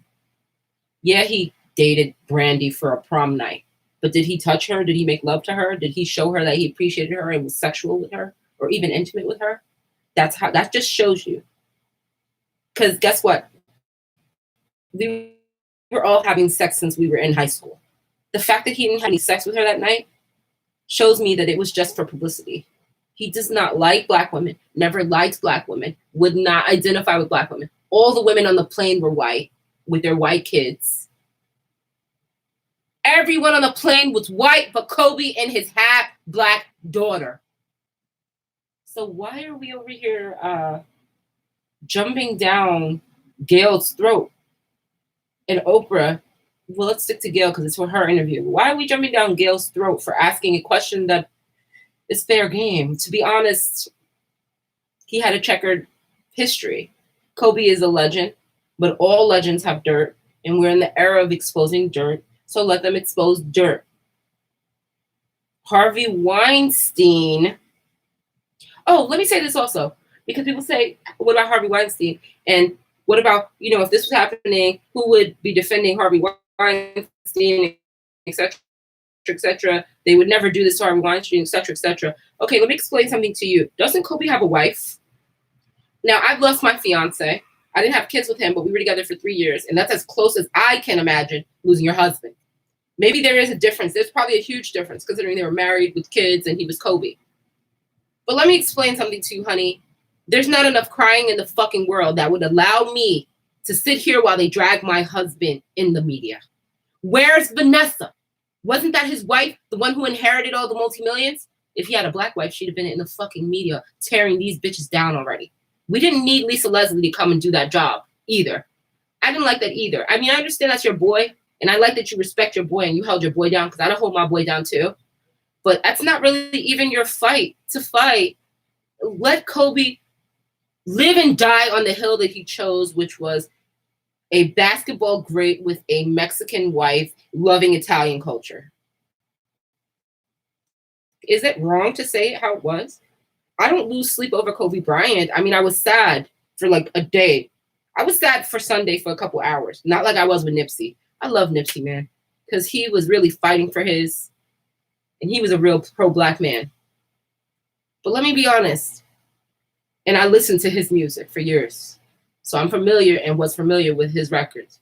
Yeah, he dated Brandy for a prom night, but did he touch her? Did he make love to her? Did he show her that he appreciated her and was sexual with her or even intimate with her? That just shows you. Because guess what? We were all having sex since we were in high school. The fact that he didn't have any sex with her that night shows me that it was just for publicity. He does not like black women, never liked black women, would not identify with black women. All the women on the plane were white with their white kids. Everyone on the plane was white but Kobe and his half black daughter. So why are we over here jumping down Gayle's throat? And Oprah, well, let's stick to Gayle because it's for her interview. Why are we jumping down Gayle's throat for asking a question that is fair game? To be honest, he had a checkered history. Kobe is a legend, but all legends have dirt, and we're in the era of exposing dirt, so let them expose dirt. Harvey Weinstein. Oh, let me say this also, because people say, what about Harvey Weinstein? And what about, if this was happening, who would be defending Harvey Weinstein, etc., etc.? They would never do this to Harvey Weinstein, etc., etc. Okay, let me explain something to you. Doesn't Kobe have a wife? Now, I've lost my fiance. I didn't have kids with him, but we were together for 3 years, and that's as close as I can imagine losing your husband. Maybe there is a difference. There's probably a huge difference, considering they were married with kids and he was Kobe. But let me explain something to you, honey. There's not enough crying in the fucking world that would allow me to sit here while they drag my husband in the media. Where's Vanessa? Wasn't that his wife, the one who inherited all the multi-millions? If he had a black wife, she'd have been in the fucking media tearing these bitches down already. We didn't need Lisa Leslie to come and do that job either. I didn't like that either. I mean, I understand that's your boy, and I like that you respect your boy and you held your boy down because I don't hold my boy down too. But that's not really even your fight to fight. Let Kobe live and die on the hill that he chose, which was a basketball great with a Mexican wife loving Italian culture. Is it wrong to say it how it was? I don't lose sleep over Kobe Bryant. I mean, I was sad for like a day. I was sad for Sunday for a couple hours. Not like I was with Nipsey. I love Nipsey, man, because he was really fighting for his, and he was a real pro-black man. But let me be honest. And I listened to his music for years. So I'm familiar and was familiar with his records.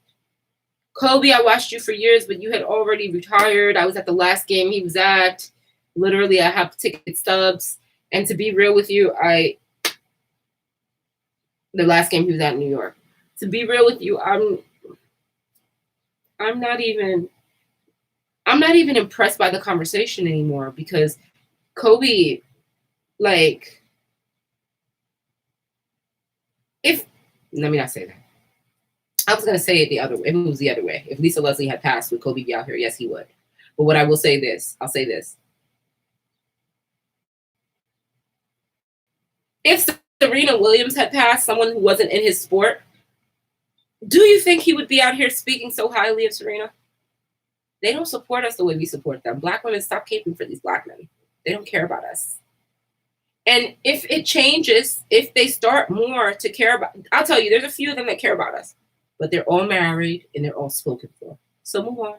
Kobe, I watched you for years, but you had already retired. I was at the last game he was at. Literally, I have ticket stubs. And to be real with you, the last game he was at in New York. To be real with you, I'm not even impressed by the conversation anymore because Kobe, let me not say that. I was going to say it the other way. It was the other way. If Lisa Leslie had passed, would Kobe be out here? Yes, he would. But what I will say this, I'll say this. If Serena Williams had passed, someone who wasn't in his sport, do you think he would be out here speaking so highly of Serena? They don't support us the way we support them. Black women, stop caping for these black men. They don't care about us. And if it changes, if they start more to care about, I'll tell you, there's a few of them that care about us, but they're all married and they're all spoken for. So move on.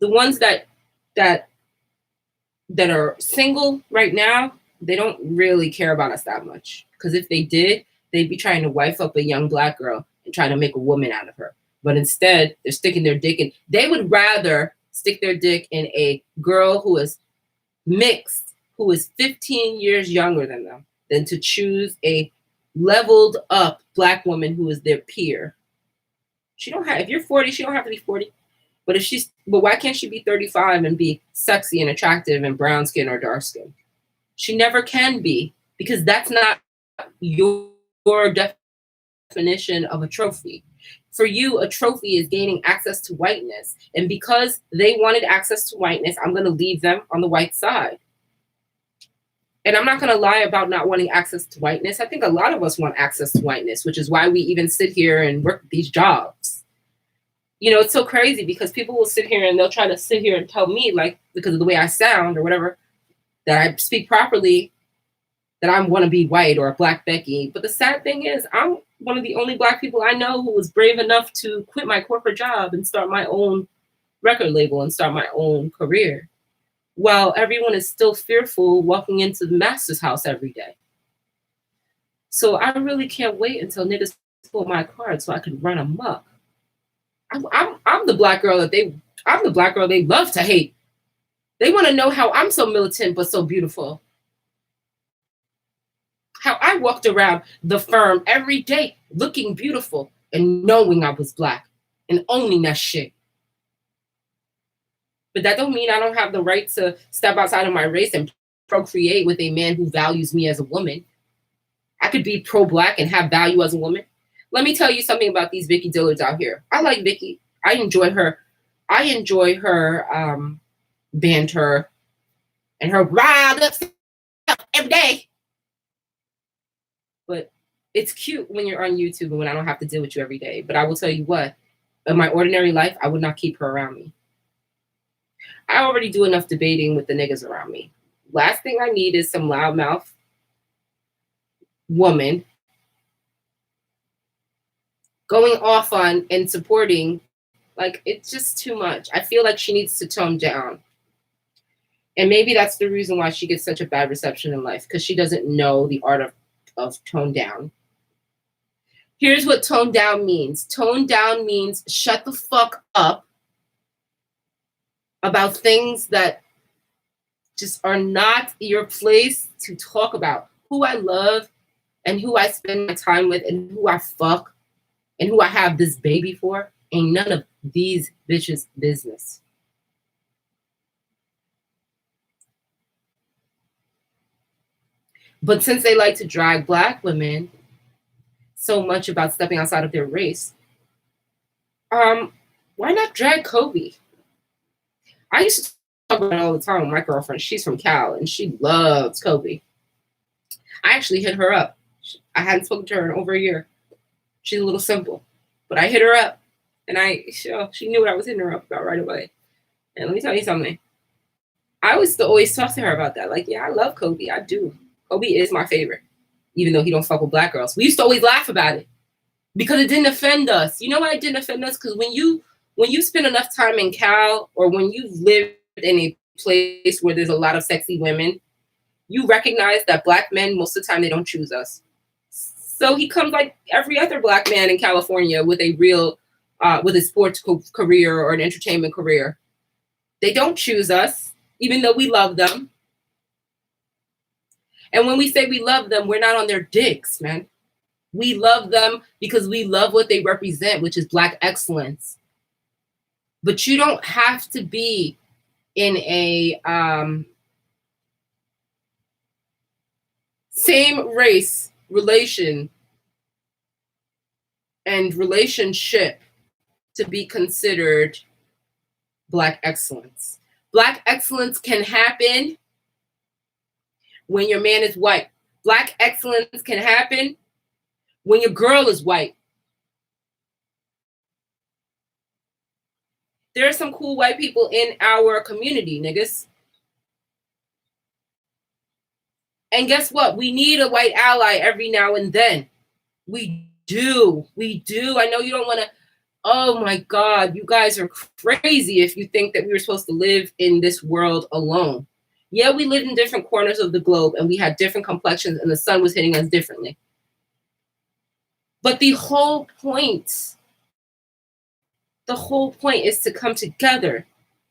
The ones that that are single right now, they don't really care about us that much. Because if they did, they'd be trying to wife up a young black girl and trying to make a woman out of her. But instead, they're sticking their dick in. They would rather stick their dick in a girl who is mixed, who is 15 years younger than them, than to choose a leveled up black woman who is their peer. She don't have, if you're 40, she don't have to be 40. But why can't she be 35 and be sexy and attractive and brown skin or dark skin? She never can be, because that's not your definition of a trophy. For you, a trophy is gaining access to whiteness. And because they wanted access to whiteness, I'm going to leave them on the white side. And I'm not going to lie about not wanting access to whiteness. I think a lot of us want access to whiteness, which is why we even sit here and work these jobs. You know, it's so crazy because people will sit here and they'll try to sit here and tell me, like, because of the way I sound or whatever, that I speak properly, that I want to be white or a Black Becky. But the sad thing is, I'm one of the only Black people I know who was brave enough to quit my corporate job and start my own record label and start my own career, while everyone is still fearful walking into the master's house every day. So I really can't wait until niggas pull my card so I can run amok. I'm the black girl I'm the black girl they love to hate. They want to know how I'm so militant but so beautiful. How I walked around the firm every day looking beautiful and knowing I was Black and owning that shit. But that don't mean I don't have the right to step outside of my race and procreate with a man who values me as a woman. I could be pro-Black and have value as a woman. Let me tell you something about these Vicky Dillards out here. I like Vicky. I enjoy her. I enjoy her banter and her riled up stuff every day. But it's cute when you're on YouTube and when I don't have to deal with you every day. But I will tell you what, in my ordinary life, I would not keep her around me. I already do enough debating with the niggas around me. Last thing I need is some loudmouth woman going off on and supporting. Like, it's just too much. I feel like she needs to tone down. And maybe that's the reason why she gets such a bad reception in life, because she doesn't know the art of tone down. Here's what tone down means. Tone down means shut the fuck up about things that just are not your place to talk about. Who I love and who I spend my time with and who I fuck and who I have this baby for ain't none of these bitches' business. But since they like to drag Black women so much about stepping outside of their race, why not drag Kobe? I used to talk about it all the time with my girlfriend. She's from Cal and she loves Kobe. I actually hit her up. I hadn't spoken to her in over a year. She's a little simple, but I hit her up and she knew what I was hitting her up about right away. And let me tell you something. I used to always talk to her about that. Like, yeah, I love Kobe. I do. Kobe is my favorite, even though he don't fuck with Black girls. We used to always laugh about it because it didn't offend us. You know why it didn't offend us? Because when you spend enough time in Cal, or when you've lived in a place where there's a lot of sexy women, you recognize that Black men, most of the time, they don't choose us. So he comes like every other Black man in California with a real, with a sports career or an entertainment career. They don't choose us, even though we love them. And when we say we love them, we're not on their dicks, man. We love them because we love what they represent, which is Black excellence. But you don't have to be in a same race relation and relationship to be considered Black excellence. Black excellence can happen when your man is white. Black excellence can happen when your girl is white. There are some cool white people in our community, niggas. And guess what? We need a white ally every now and then. We do. We do. I know you don't want to. Oh my God, you guys are crazy if you think that we were supposed to live in this world alone. Yeah, we lived in different corners of the globe and we had different complexions and the sun was hitting us differently. But the whole point is to come together.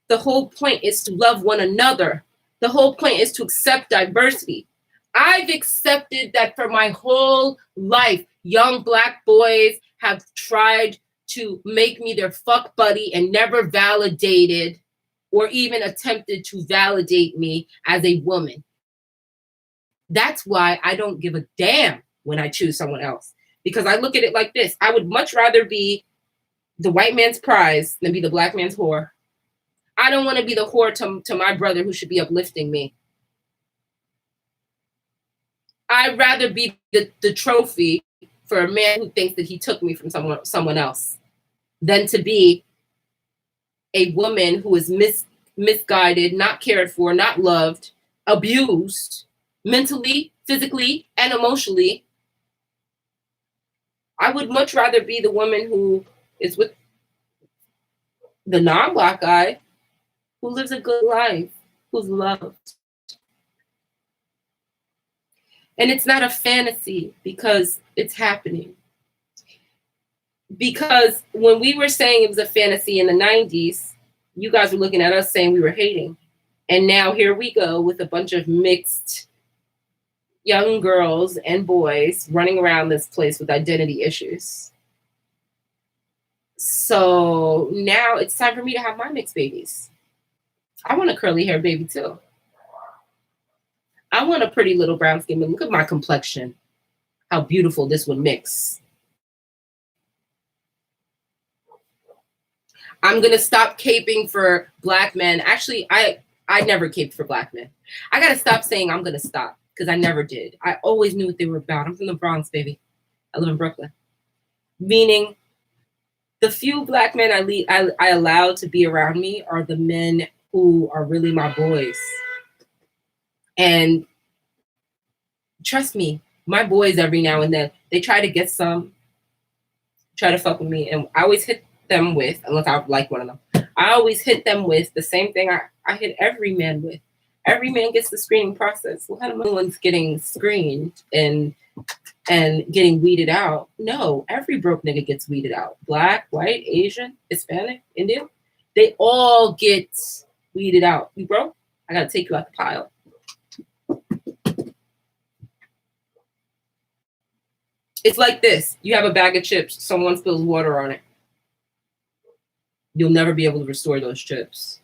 The whole point is to love one another. The whole point is to accept diversity. I've accepted that for my whole life. Young Black boys have tried to make me their fuck buddy and never validated or even attempted to validate me as a woman. That's why I don't give a damn when I choose someone else. Because I look at it like this: I would much rather be the white man's prize than be the black man's whore. I don't want to be the whore to my brother who should be uplifting me. I'd rather be the trophy for a man who thinks that he took me from someone else than to be a woman who is misguided, not cared for, not loved, abused mentally, physically, and emotionally. I would much rather be the woman who is with the non-black guy who lives a good life, who's loved. And it's not a fantasy because it's happening. Because when we were saying it was a fantasy in the 90s, you guys were looking at us saying we were hating. And now here we go with a bunch of mixed young girls and boys running around this place with identity issues. So now it's time for me to have my mixed babies. I want a curly hair baby too. I want a pretty little brown skin. Look at my complexion. How beautiful this would mix. I'm gonna stop caping for black men. Actually, I never caped for black men. I gotta stop saying I'm gonna stop because I never did. I always knew what they were about. I'm from the Bronx, baby. I live in Brooklyn. Meaning, the few black men I allow to be around me are the men who are really my boys. And trust me, my boys every now and then they try to get some, try to fuck with me, and I always hit them with, unless I like one of them, I always hit them with the same thing I hit every man with. Every man gets the screening process. Well, how no one's getting screened and getting weeded out? No, every broke nigga gets weeded out. Black, white, Asian, Hispanic, Indian, they all get weeded out. You broke? I gotta take you out the pile. It's like this. You have a bag of chips, someone spills water on it. You'll never be able to restore those chips.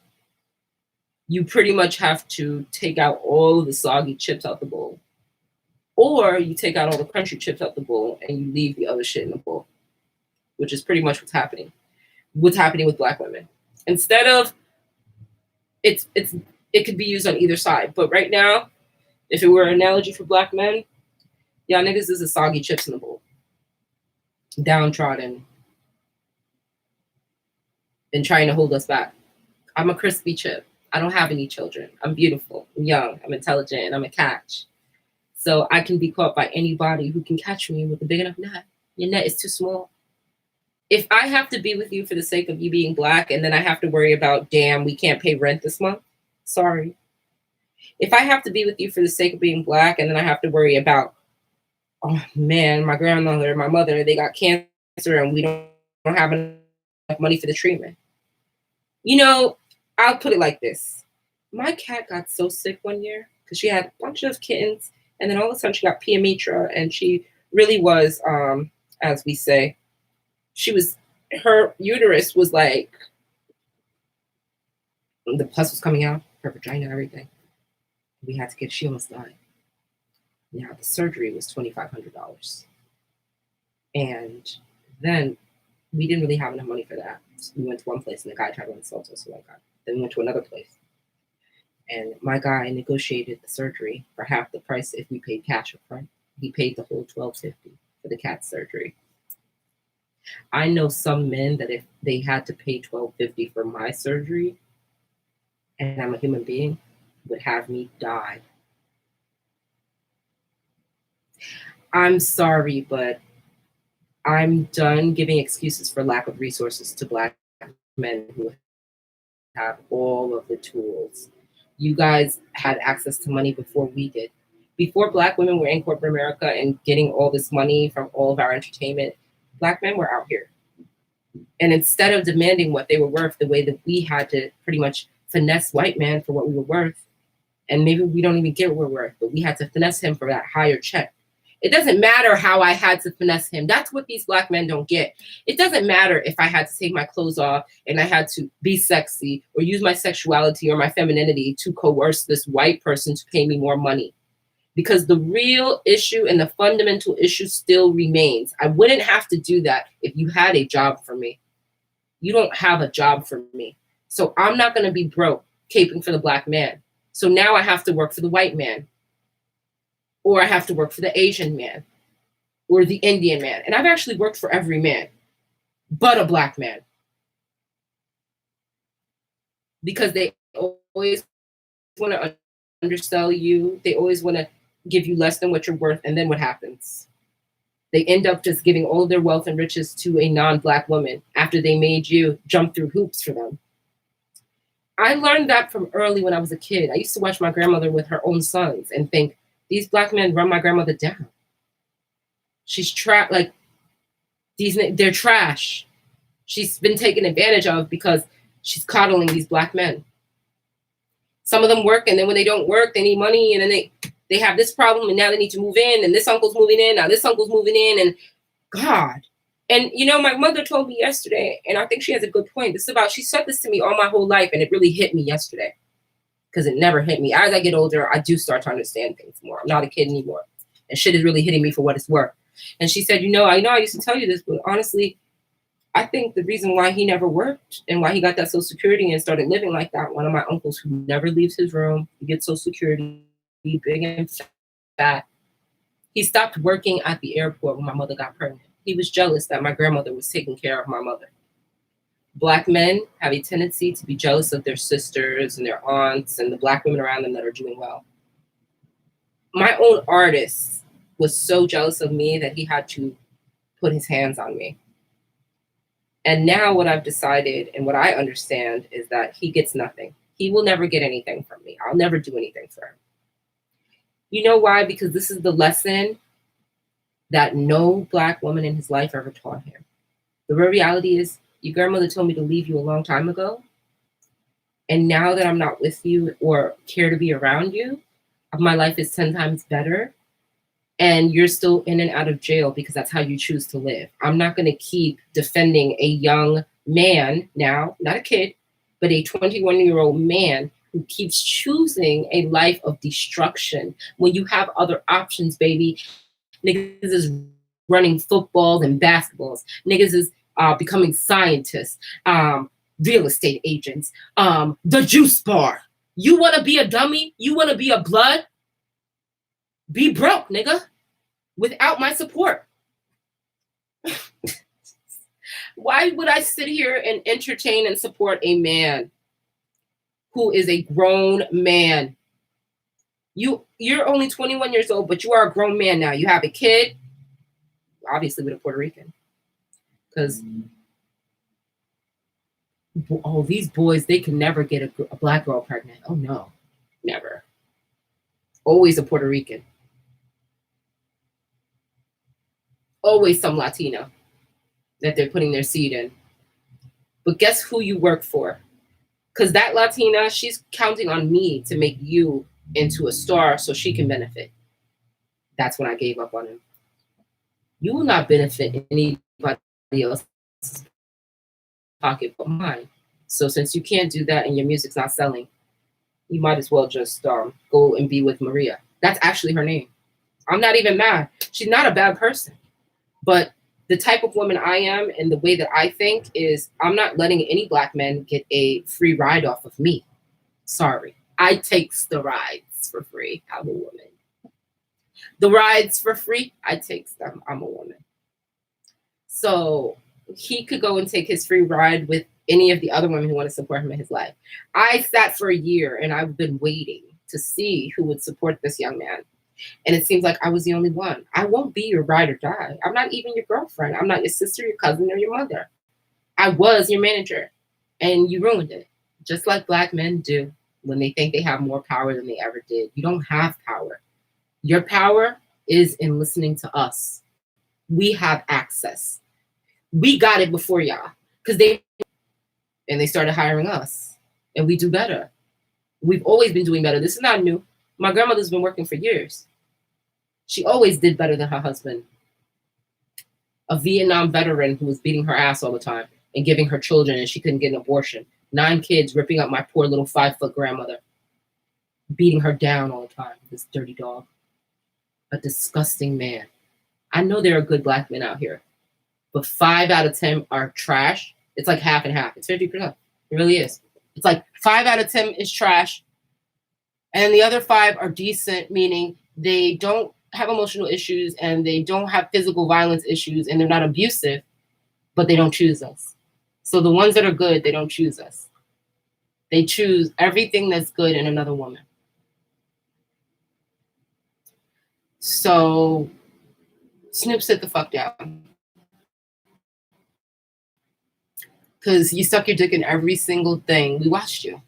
You pretty much have to take out all of the soggy chips out the bowl. Or you take out all the crunchy chips out the bowl and you leave the other shit in the bowl, which is pretty much what's happening. What's happening with black women. Instead of it could be used on either side. But right now, if it were an analogy for black men, y'all niggas is the soggy chips in the bowl. Downtrodden. And trying to hold us back. I'm a crispy chip. I don't have any children. I'm beautiful. I'm young. I'm intelligent. And I'm a catch. So I can be caught by anybody who can catch me with a big enough net. Your net is too small. If I have to be with you for the sake of you being black and then I have to worry about, damn, we can't pay rent this month, sorry. If I have to be with you for the sake of being black and then I have to worry about, oh man, my grandmother, my mother, they got cancer and we don't have enough money for the treatment. You know, I'll put it like this. My cat got so sick one year because she had a bunch of kittens and then all of a sudden she got Piamitra and she really was, as we say, her uterus was like, the pus was coming out, her vagina, everything. She almost died. Now the surgery was $2,500. And then we didn't really have enough money for that. So we went to one place and the guy tried to insult us. Then we went to another place. And my guy negotiated the surgery for half the price if we paid cash up front. He paid the whole $1,250 for the cat's surgery. I know some men that if they had to pay $1,250 for my surgery, and I'm a human being, would have me die. I'm sorry, but I'm done giving excuses for lack of resources to black men who have all of the tools. You guys had access to money before we did. Before Black women were in corporate America and getting all this money from all of our entertainment, Black men were out here. And instead of demanding what they were worth the way that we had to pretty much finesse white man for what we were worth, and maybe we don't even get what we're worth, but we had to finesse him for that higher check. It doesn't matter how I had to finesse him. That's what these Black men don't get. It doesn't matter if I had to take my clothes off and I had to be sexy or use my sexuality or my femininity to coerce this white person to pay me more money. Because the real issue and the fundamental issue still remains. I wouldn't have to do that if you had a job for me. You don't have a job for me. So I'm not going to be broke caping for the Black man. So now I have to work for the white man. Or I have to work for the Asian man or the Indian man. And I've actually worked for every man, but a Black man. Because they always want to undersell you. They always want to give you less than what you're worth. And then what happens? They end up just giving all of their wealth and riches to a non-Black woman after they made you jump through hoops for them. I learned that from early when I was a kid. I used to watch my grandmother with her own sons and think, these Black men run my grandmother down. She's trapped, like, they're trash. She's been taken advantage of because she's coddling these Black men. Some of them work, and then when they don't work, they need money, and then they have this problem, and now they need to move in, and this uncle's moving in, now this uncle's moving in, and God. And, you know, my mother told me yesterday, and I think she has a good point. She said this to me all my whole life, and it really hit me yesterday. Because it never hit me. As I get older, I do start to understand things more. I'm not a kid anymore. And shit is really hitting me for what it's worth. And she said, I know I used to tell you this, but honestly, I think the reason why he never worked and why he got that Social Security and started living like that, one of my uncles who never leaves his room, he gets Social Security, big and fat. He stopped working at the airport when my mother got pregnant. He was jealous that my grandmother was taking care of my mother. Black men have a tendency to be jealous of their sisters and their aunts and the Black women around them that are doing well. My own artist was so jealous of me that he had to put his hands on me. And now what I've decided and what I understand is that he gets nothing. He will never get anything from me. I'll never do anything for him. You know why? Because this is the lesson that no Black woman in his life ever taught him. The real reality is, your grandmother told me to leave you a long time ago. And now that I'm not with you or care to be around you, my life is 10 times better. And you're still in and out of jail because that's how you choose to live. I'm not going to keep defending a young man now, not a kid, but a 21-year-old man who keeps choosing a life of destruction when you have other options, baby. Niggas is running footballs and basketballs. Niggas is becoming scientists, real estate agents, the juice bar. You want to be a dummy? You want to be a blood? Be broke, nigga, without my support. Why would I sit here and entertain and support a man who is a grown man? You're only 21 years old, but you are a grown man now. You have a kid, obviously with a Puerto Rican. Because these boys, they can never get a Black girl pregnant. Oh no, never. Always a Puerto Rican. Always some Latina that they're putting their seed in. But guess who you work for? Because that Latina, she's counting on me to make you into a star so she can benefit. That's when I gave up on him. You will not benefit anybody else's pocket but mine. So since you can't do that and your music's not selling, you might as well just go and be with Maria. That's actually her name. I'm not even mad. She's not a bad person. But the type of woman I am and the way that I think is I'm not letting any Black men get a free ride off of me. Sorry. I takes the rides for free. I'm a woman. The rides for free, I takes them. I'm a woman. So he could go and take his free ride with any of the other women who want to support him in his life. I sat for a year and I've been waiting to see who would support this young man. And it seems like I was the only one. I won't be your ride or die. I'm not even your girlfriend. I'm not your sister, your cousin, or your mother. I was your manager and you ruined it. Just like Black men do. when they think they have more power than they ever did. You don't have power. Your power is in listening to us. We have access. We got it before y'all because they started hiring us, and we do better. We've always been doing better. This is not new. My grandmother's been working for years. She always did better than her husband, a Vietnam veteran who was beating her ass all the time and giving her children, and she couldn't get an abortion. 9 kids ripping up my poor little 5-foot grandmother, beating her down all the time. This dirty dog. A disgusting man. I know there are good black men out here, but 5 out of 10 are trash. It's like half and half. It's 50%. It really is. It's like 5 out of 10 is trash, and the other 5 are decent, meaning they don't have emotional issues and they don't have physical violence issues and they're not abusive, but they don't choose us. So the ones that are good, they don't choose us. They choose everything that's good in another woman. So Snoop, sit the fuck down. Because you stuck your dick in every single thing. We watched you.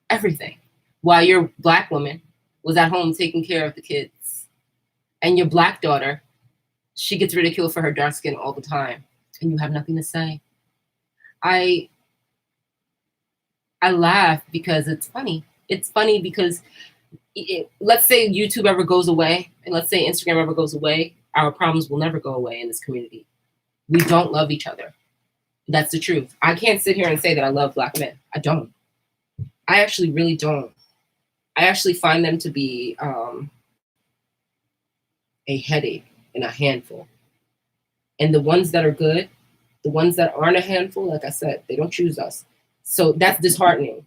Everything. While your black woman was at home taking care of the kids. And your black daughter, she gets ridiculed for her dark skin all the time. And you have nothing to say. I laugh because it's funny. It's funny because let's say YouTube ever goes away, and let's say Instagram ever goes away, our problems will never go away in this community. We don't love each other. That's the truth. I can't sit here and say that I love black men. I don't. I actually really don't. I actually find them to be a headache and a handful. And the ones that are good, the ones that aren't a handful, like I said, they don't choose us. So that's disheartening.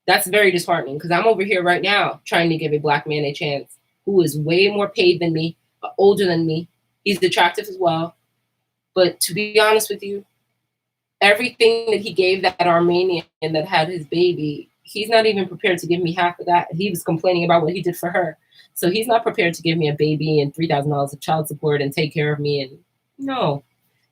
That's very disheartening because I'm over here right now trying to give a black man a chance who is way more paid than me, older than me. He's attractive as well. But to be honest with you, everything that he gave that Armenian that had his baby, he's not even prepared to give me half of that. He was complaining about what he did for her. So he's not prepared to give me a baby and $3,000 of child support and take care of me. And no,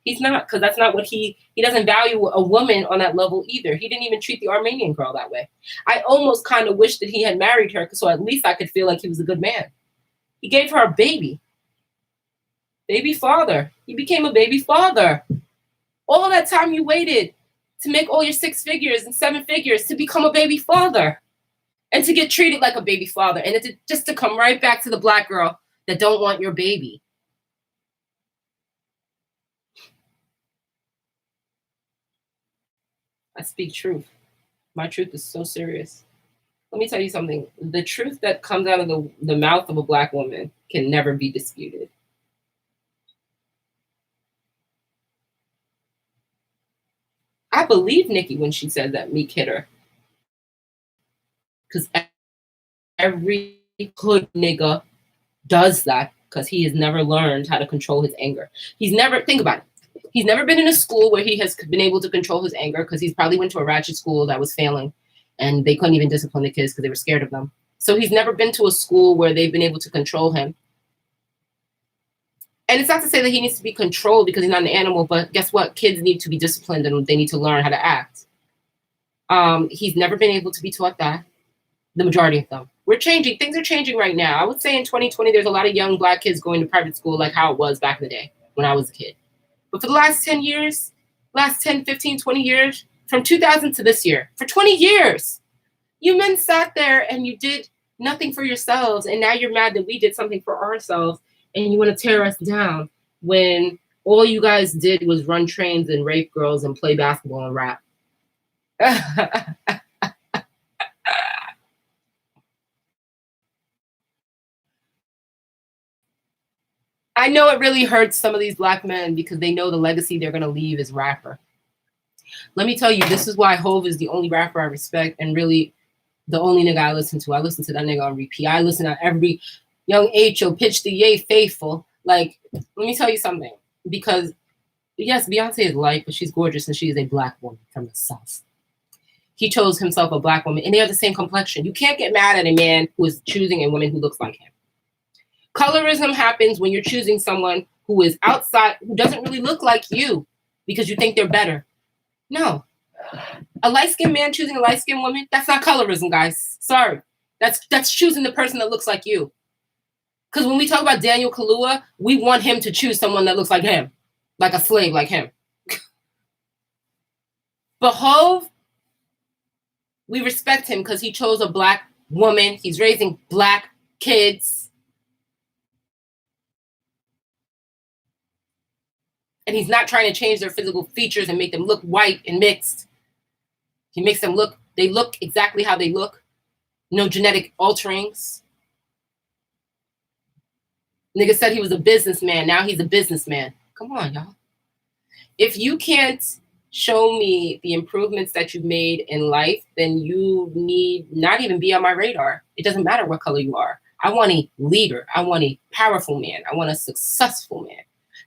he's not, because that's not what he doesn't value a woman on that level either. He didn't even treat the Armenian girl that way. I almost kind of wish that he had married her so at least I could feel like he was a good man. He gave her a baby. Baby father. He became a baby father. All that time you waited to make all your 6 figures and 7 figures to become a baby father and to get treated like a baby father and just to come right back to the black girl that don't want your baby. I speak truth. My truth is so serious. Let me tell you something. The truth that comes out of the mouth of a black woman can never be disputed. I believe Nikki when she said that Meek hit her. Because every hood nigga does that because he has never learned how to control his anger. Think about it. He's never been in a school where he has been able to control his anger because he's probably went to a ratchet school that was failing and they couldn't even discipline the kids because they were scared of them. So he's never been to a school where they've been able to control him. And it's not to say that he needs to be controlled because he's not an animal, but guess what? Kids need to be disciplined and they need to learn how to act. He's never been able to be taught that. The majority of them. We're changing. Things are changing right now. I would say in 2020, there's a lot of young black kids going to private school like how it was back in the day when I was a kid. But for the last 10 years, last 10, 15, 20 years, from 2000 to this year, for 20 years, you men sat there and you did nothing for yourselves. And now you're mad that we did something for ourselves and you want to tear us down when all you guys did was run trains and rape girls and play basketball and rap. I know it really hurts some of these black men because they know the legacy they're going to leave is rapper. Let me tell you, this is why Hove is the only rapper I respect and really the only nigga I listen to. I listen to that nigga on repeat. I listen to every Young H.O. Pitch the Yay Faithful. Like, let me tell you something. Because, yes, Beyonce is light, but she's gorgeous and she is a black woman from the South. He chose himself a black woman and they have the same complexion. You can't get mad at a man who is choosing a woman who looks like him. Colorism happens when you're choosing someone who is outside, who doesn't really look like you because you think they're better. No. A light-skinned man choosing a light-skinned woman, that's not colorism, guys. Sorry. That's choosing the person that looks like you. Because when we talk about Daniel Kaluuya, we want him to choose someone that looks like him. Like a slave like him. But Hove, we respect him because he chose a black woman. He's raising black kids. And he's not trying to change their physical features and make them look white and mixed. He makes them look, they look exactly how they look. No genetic alterings. Nigga said he was a businessman. Now he's a businessman. Come on, y'all. If you can't show me the improvements that you've made in life, then you need not even be on my radar. It doesn't matter what color you are. I want a leader. I want a powerful man. I want a successful man.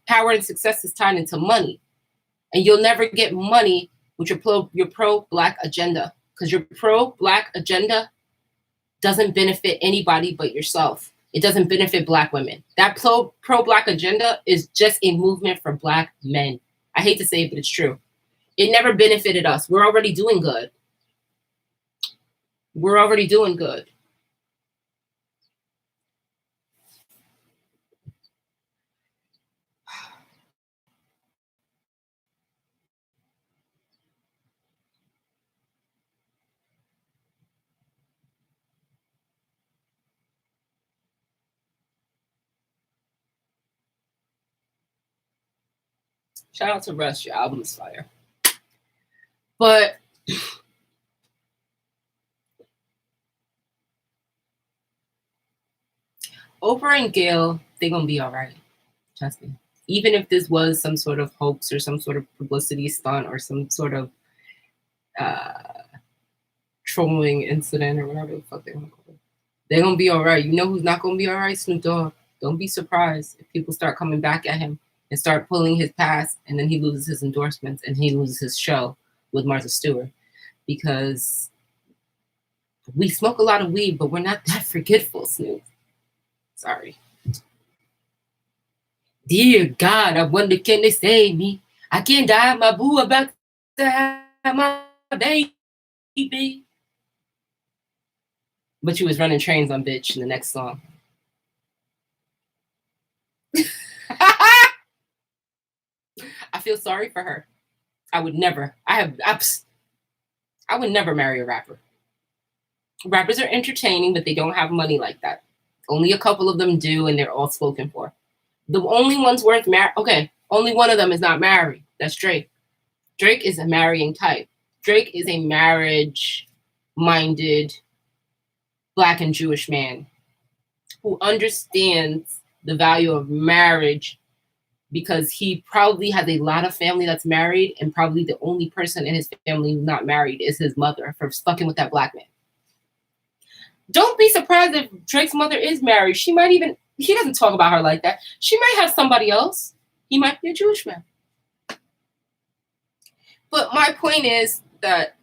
Power and success is tied into money. And you'll never get money with your pro-black agenda. Because your pro-black agenda doesn't benefit anybody but yourself. It doesn't benefit black women. That pro-black agenda is just a movement for black men. I hate to say it, but it's true. It never benefited us. We're already doing good. We're already doing good. Shout out to Russ. Your album is fire. But Oprah and Gayle, they're going to be all right. Trust me. Even if this was some sort of hoax or some sort of publicity stunt or some sort of trolling incident or whatever the fuck they want to call it, they're going to be all right. You know who's not going to be all right? Snoop Dogg. Don't be surprised if people start coming back at him and start pulling his past, and then he loses his endorsements and he loses his show with Martha Stewart. Because we smoke a lot of weed, but we're not that forgetful, Snoop. Sorry. Dear God, I wonder can they save me? I can't die, my boo about to have my baby. But you was running trains on bitch in the next song. I feel sorry for her. I would never. I would never marry a rapper. Rappers are entertaining, but they don't have money like that. Only a couple of them do, and they're all spoken for. The only ones worth okay, only one of them is not married. That's Drake. Drake is a marrying type. Drake is a marriage-minded Black and Jewish man who understands the value of marriage because he probably has a lot of family that's married, and probably the only person in his family who's not married is his mother for fucking with that black man. Don't be surprised if Drake's mother is married. She might even, he doesn't talk about her like that. She might have somebody else. He might be a Jewish man. But my point is that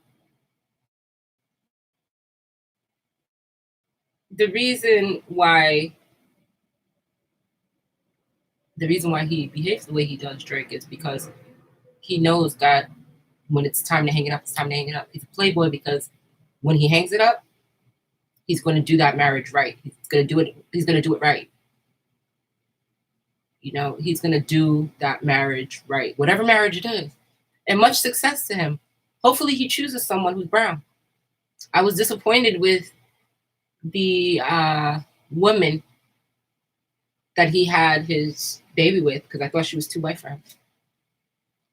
the reason why he behaves the way he does, Drake, is because he knows that when it's time to hang it up, it's time to hang it up. He's a playboy because when he hangs it up, he's going to do that marriage right. He's going to do it. He's going to do it right. You know, he's going to do that marriage right, whatever marriage it is. And much success to him. Hopefully he chooses someone who's brown. I was disappointed with the woman that he had his baby with because I thought she was too white for him.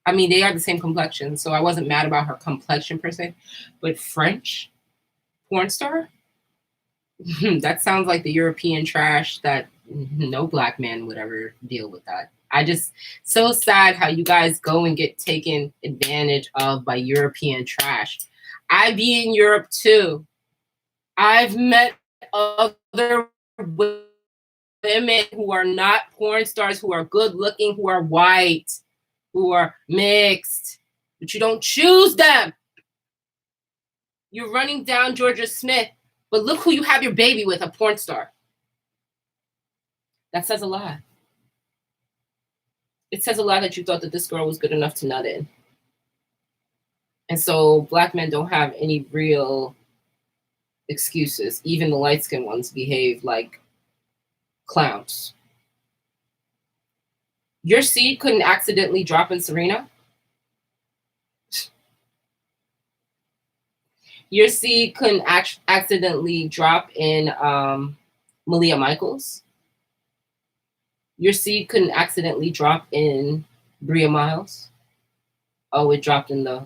I mean, they are the same complexion, so I wasn't mad about her complexion per se. But French porn star? That sounds like the European trash that no black man would ever deal with that. I just, so sad how you guys go and get taken advantage of by European trash. I be in Europe too. I've met other women who are not porn stars, who are good looking, who are white, who are mixed, but you don't choose them. You're running down Georgia Smith, but look who you have your baby with, a porn star. That says a lot. It says a lot that you thought that this girl was good enough to nut in. And so black men don't have any real excuses. Even the light skinned ones behave like clowns. Your seed couldn't accidentally drop in Serena. Your seed couldn't accidentally drop in Malia Michaels. Your seed couldn't accidentally drop in Bria Miles. Oh, it dropped in the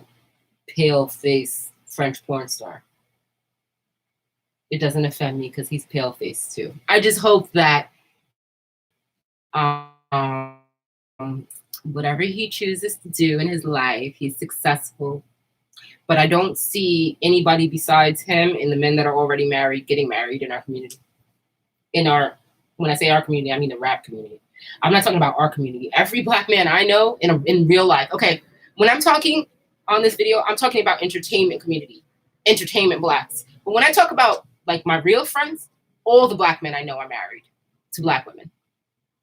pale face French porn star. It doesn't offend me because he's pale faced too. I just hope that um, whatever he chooses to do in his life, he's successful. But I don't see anybody besides him and the men that are already married getting married in our community. When I say our community, I mean the rap community. I'm not talking about our community. Every black man I know in real life. Okay, when I'm talking on this video, I'm talking about entertainment community, entertainment blacks. But when I talk about like my real friends, all the black men I know are married to black women.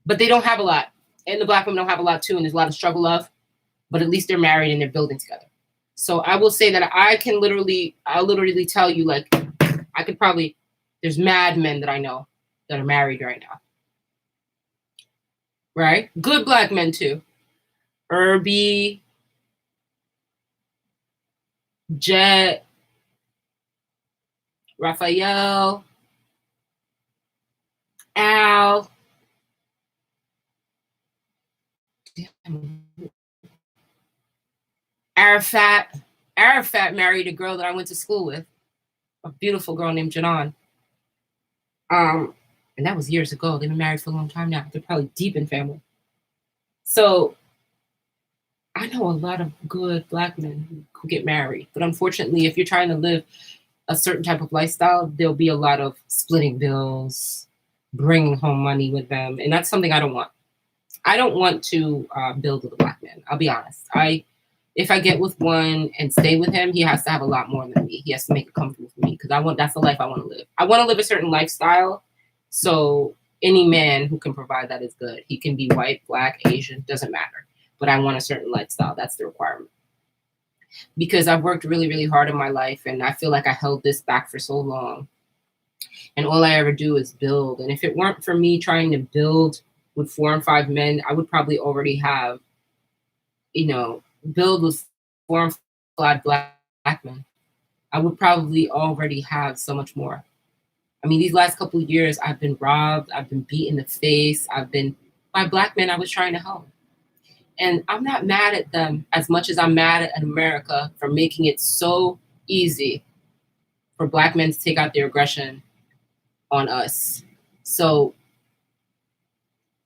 But they don't have a lot. And the black women don't have a lot too, and there's a lot of struggle of, but at least they're married and they're building together. So I will say that I'll literally tell you, like, there's mad men that I know that are married right now. Right? Good black men too. Irby, Jet, Raphael, Al. Arafat. Arafat married a girl that I went to school with, a beautiful girl named Janan. And that was years ago. They've been married for a long time now. They're probably deep in family. So I know a lot of good black men who get married. But unfortunately, if you're trying to live a certain type of lifestyle, there'll be a lot of splitting bills, bringing home money with them. And that's something I don't want. I don't want to build with a black man. I'll be honest. If I get with one and stay with him, he has to have a lot more than me. He has to make it comfortable for me because that's the life I want to live. I want to live a certain lifestyle. So any man who can provide that is good. He can be white, black, Asian, doesn't matter. But I want a certain lifestyle. That's the requirement. Because I've worked really, really hard in my life and I feel like I held this back for so long. And all I ever do is build. And if it weren't for me trying to build with 4 and 5 men, I would probably already have, build with 4 and 5 black men. I would probably already have so much more. I mean, these last couple of years, I've been robbed. I've been beat in the face. By black men I was trying to help. And I'm not mad at them as much as I'm mad at America for making it so easy for black men to take out their aggression on us. So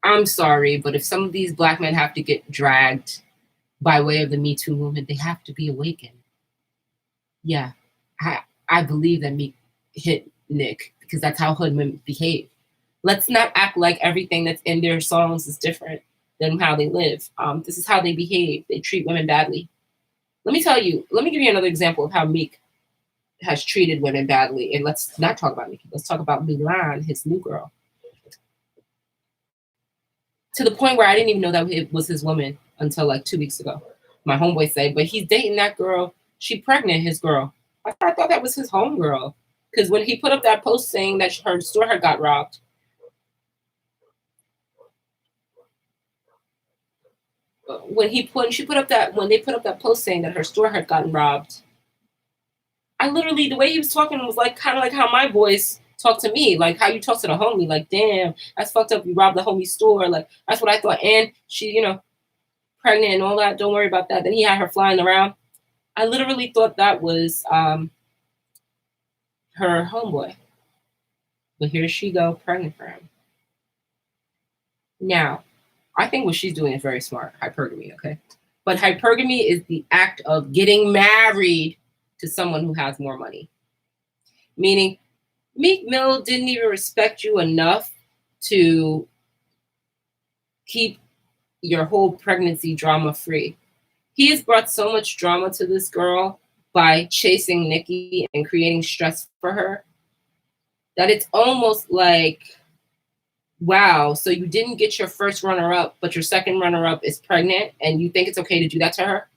I'm sorry, but if some of these black men have to get dragged by way of the Me Too movement, they have to be awakened. Yeah, I believe that Meek hit Nick because that's how hood men behave. Let's not act like everything that's in their songs is different than how they live. This is how they behave. They treat women badly. Let me give you another example of how Meek has treated women badly. And let's not talk about Nicki. Let's talk about Milan, his new girl. To the point where I didn't even know that it was his woman until like 2 weeks ago. My homeboy said, but he's dating that girl. She pregnant, his girl. I thought that was his homegirl. Because when he put up that post saying that her store had got robbed, when they put up that post saying that her store had gotten robbed, I literally, the way he was talking was like kind of like how my boys talk to me, like how you talk to the homie, like, damn, that's fucked up. You robbed the homie store. Like, that's what I thought. And she, pregnant and all that. Don't worry about that. Then he had her flying around. I literally thought that was her homeboy. But here she go, pregnant for him. Now, I think what she's doing is very smart. Hypergamy, okay? But hypergamy is the act of getting married to someone who has more money. Meaning, Meek Mill didn't even respect you enough to keep your whole pregnancy drama free. He has brought so much drama to this girl by chasing Nicki and creating stress for her that it's almost like, wow, so you didn't get your first runner-up, but your second runner-up is pregnant and you think it's okay to do that to her?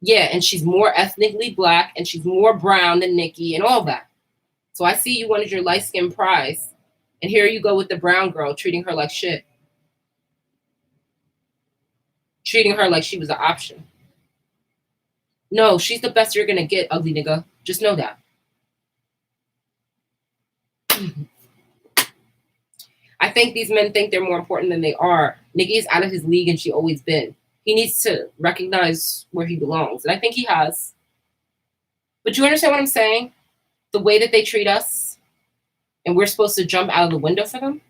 Yeah, and she's more ethnically black and she's more brown than Nikki and all that. So I see you wanted your light skinned prize. And here you go with the brown girl treating her like shit. Treating her like she was an option. No, she's the best you're gonna get, ugly nigga. Just know that. I think these men think they're more important than they are. Nikki is out of his league and she always been. He needs to recognize where he belongs. And I think he has. But you understand what I'm saying? The way that they treat us and we're supposed to jump out of the window for them?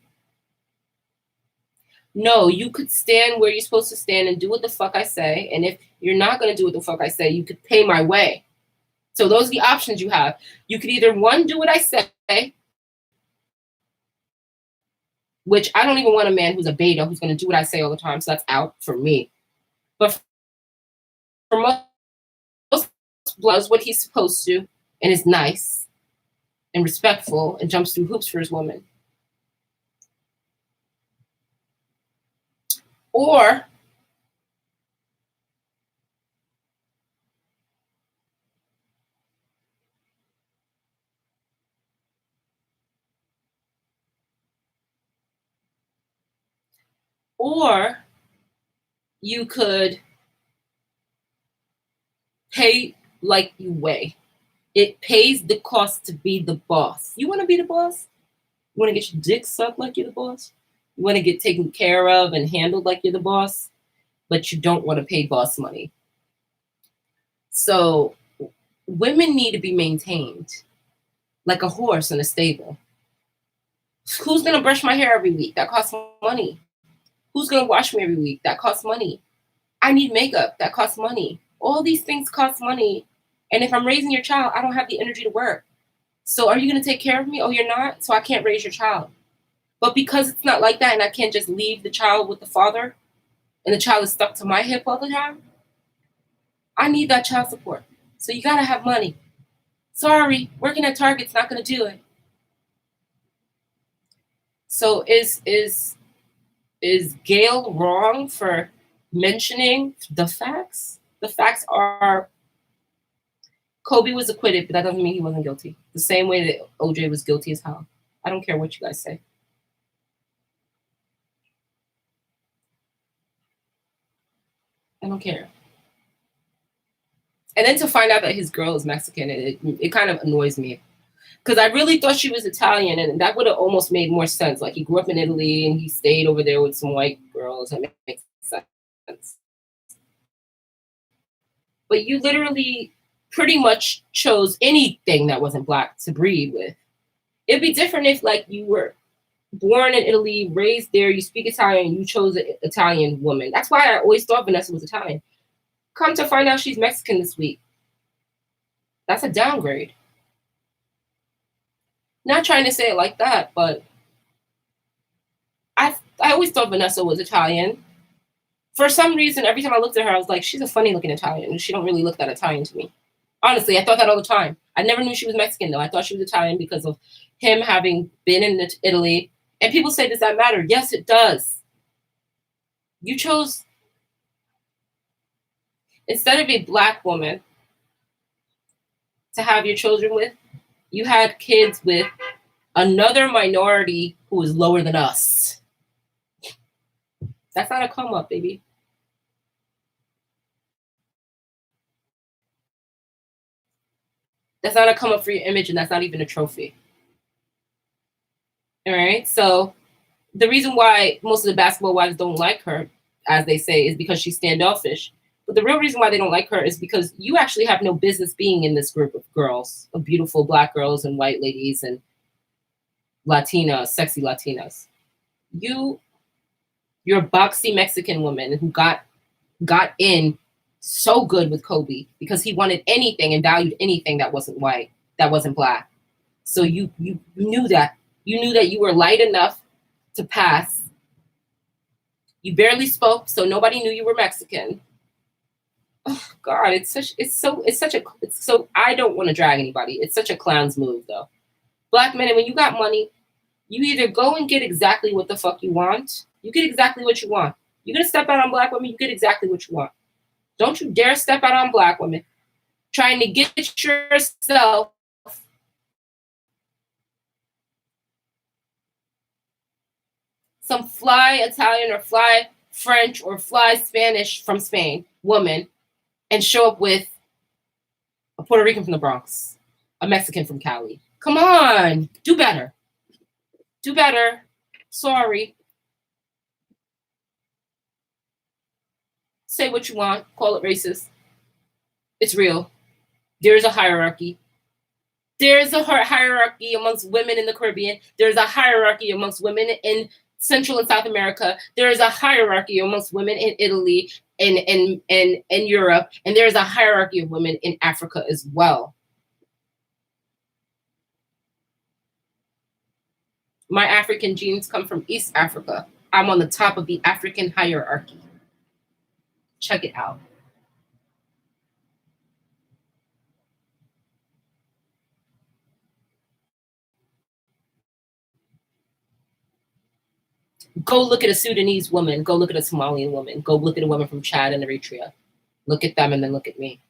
No, you could stand where you're supposed to stand and do what the fuck I say. And if you're not going to do what the fuck I say, you could pay my way. So those are the options you have. You could either, one, do what I say, which I don't even want a man who's a beta who's going to do what I say all the time. So that's out for me. But for most, does what he's supposed to and is nice and respectful and jumps through hoops for his woman. Or you could pay like you weigh. It pays the cost to be the boss. You want to be the boss? You want to get your dick sucked like you're the boss? You want to get taken care of and handled like you're the boss? But you don't want to pay boss money. So women need to be maintained like a horse in a stable. Who's going to brush my hair every week? That costs money. Who's going to wash me every week? That costs money. I need makeup. That costs money. All these things cost money. And if I'm raising your child, I don't have the energy to work. So are you going to take care of me? Oh, you're not? So I can't raise your child. But because it's not like that and I can't just leave the child with the father and the child is stuck to my hip all the time, I need that child support. So you got to have money. Sorry, working at Target's not going to do it. So is Gayle wrong for mentioning the facts? The facts are Kobe was acquitted, but that doesn't mean he wasn't guilty. The same way that OJ was guilty as hell. I don't care what you guys say. I don't care. And then to find out that his girl is Mexican, it kind of annoys me. Because I really thought she was Italian, and that would have almost made more sense. Like, he grew up in Italy, and he stayed over there with some white girls. That makes sense. But you literally pretty much chose anything that wasn't black to breed with. It'd be different if, like, you were born in Italy, raised there, you speak Italian, you chose an Italian woman. That's why I always thought Vanessa was Italian. Come to find out she's Mexican this week. That's a downgrade. Not trying to say it like that, but I always thought Vanessa was Italian. For some reason, every time I looked at her, I was like, she's a funny looking Italian. She don't really look that Italian to me. Honestly, I thought that all the time. I never knew she was Mexican, though. I thought she was Italian because of him having been in Italy. And people say, does that matter? Yes, it does. You chose, instead of a black woman to have your children with, you had kids with another minority who is lower than us. That's not a come up, baby. That's not a come up for your image, and that's not even a trophy. All right. So the reason why most of the basketball wives don't like her, as they say, is because she's standoffish. But the real reason why they don't like her is because you actually have no business being in this group of girls, of beautiful black girls and white ladies and Latinas, sexy Latinas. You're a boxy Mexican woman who got in so good with Kobe because he wanted anything and valued anything that wasn't white, that wasn't black. So you knew that. You knew that you were light enough to pass. You barely spoke, so nobody knew you were Mexican. Oh God, so I don't want to drag anybody. It's such a clown's move though. Black men, and when you got money, you either go and get exactly what the fuck you want. You get exactly what you want. You're gonna step out on black women, you get exactly what you want. Don't you dare step out on black women trying to get yourself some fly Italian or fly French or fly Spanish from Spain woman and show up with a Puerto Rican from the Bronx, a Mexican from Cali. Come on, do better. Do better. Sorry. Say what you want. Call it racist. It's real. There's a hierarchy. There's a hierarchy amongst women in the Caribbean. There's a hierarchy amongst women in Central and South America. There is a hierarchy amongst women in Italy and in Europe. And there's a hierarchy of women in Africa as well. My African genes come from East Africa. I'm on the top of the African hierarchy. Check it out. Go look at a Sudanese woman. Go look at a Somalian woman. Go look at a woman from Chad and Eritrea. Look at them and then look at me.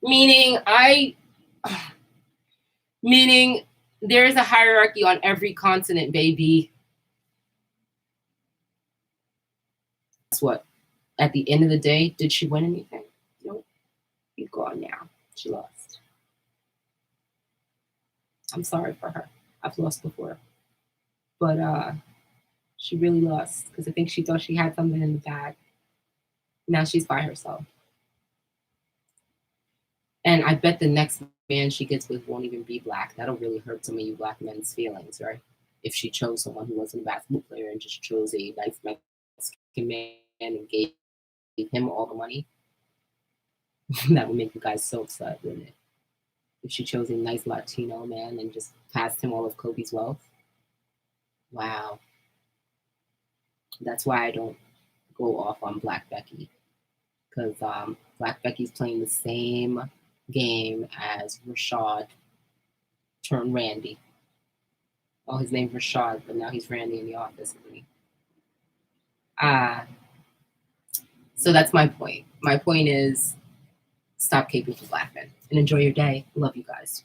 Meaning there's a hierarchy on every continent, baby. Guess what? At the end of the day, did she win anything? Nope. You're gone now. She lost. I'm sorry for her. I've lost before. But she really lost because I think she thought she had something in the bag. Now she's by herself. And I bet the next man she gets with won't even be black. That'll really hurt some of you black men's feelings, right? If she chose someone who wasn't a basketball player and just chose a nice Mexican man and gave him all the money, that would make you guys so upset, wouldn't it? If she chose a nice Latino man and just passed him all of Kobe's wealth. Wow. That's why I don't go off on Black Becky. Because Black Becky's playing the same game as Rashad turned Randy. Oh, his name's Rashad, but now he's Randy in the office. So that's my point. My point is stop caping for black men and enjoy your day. Love you guys.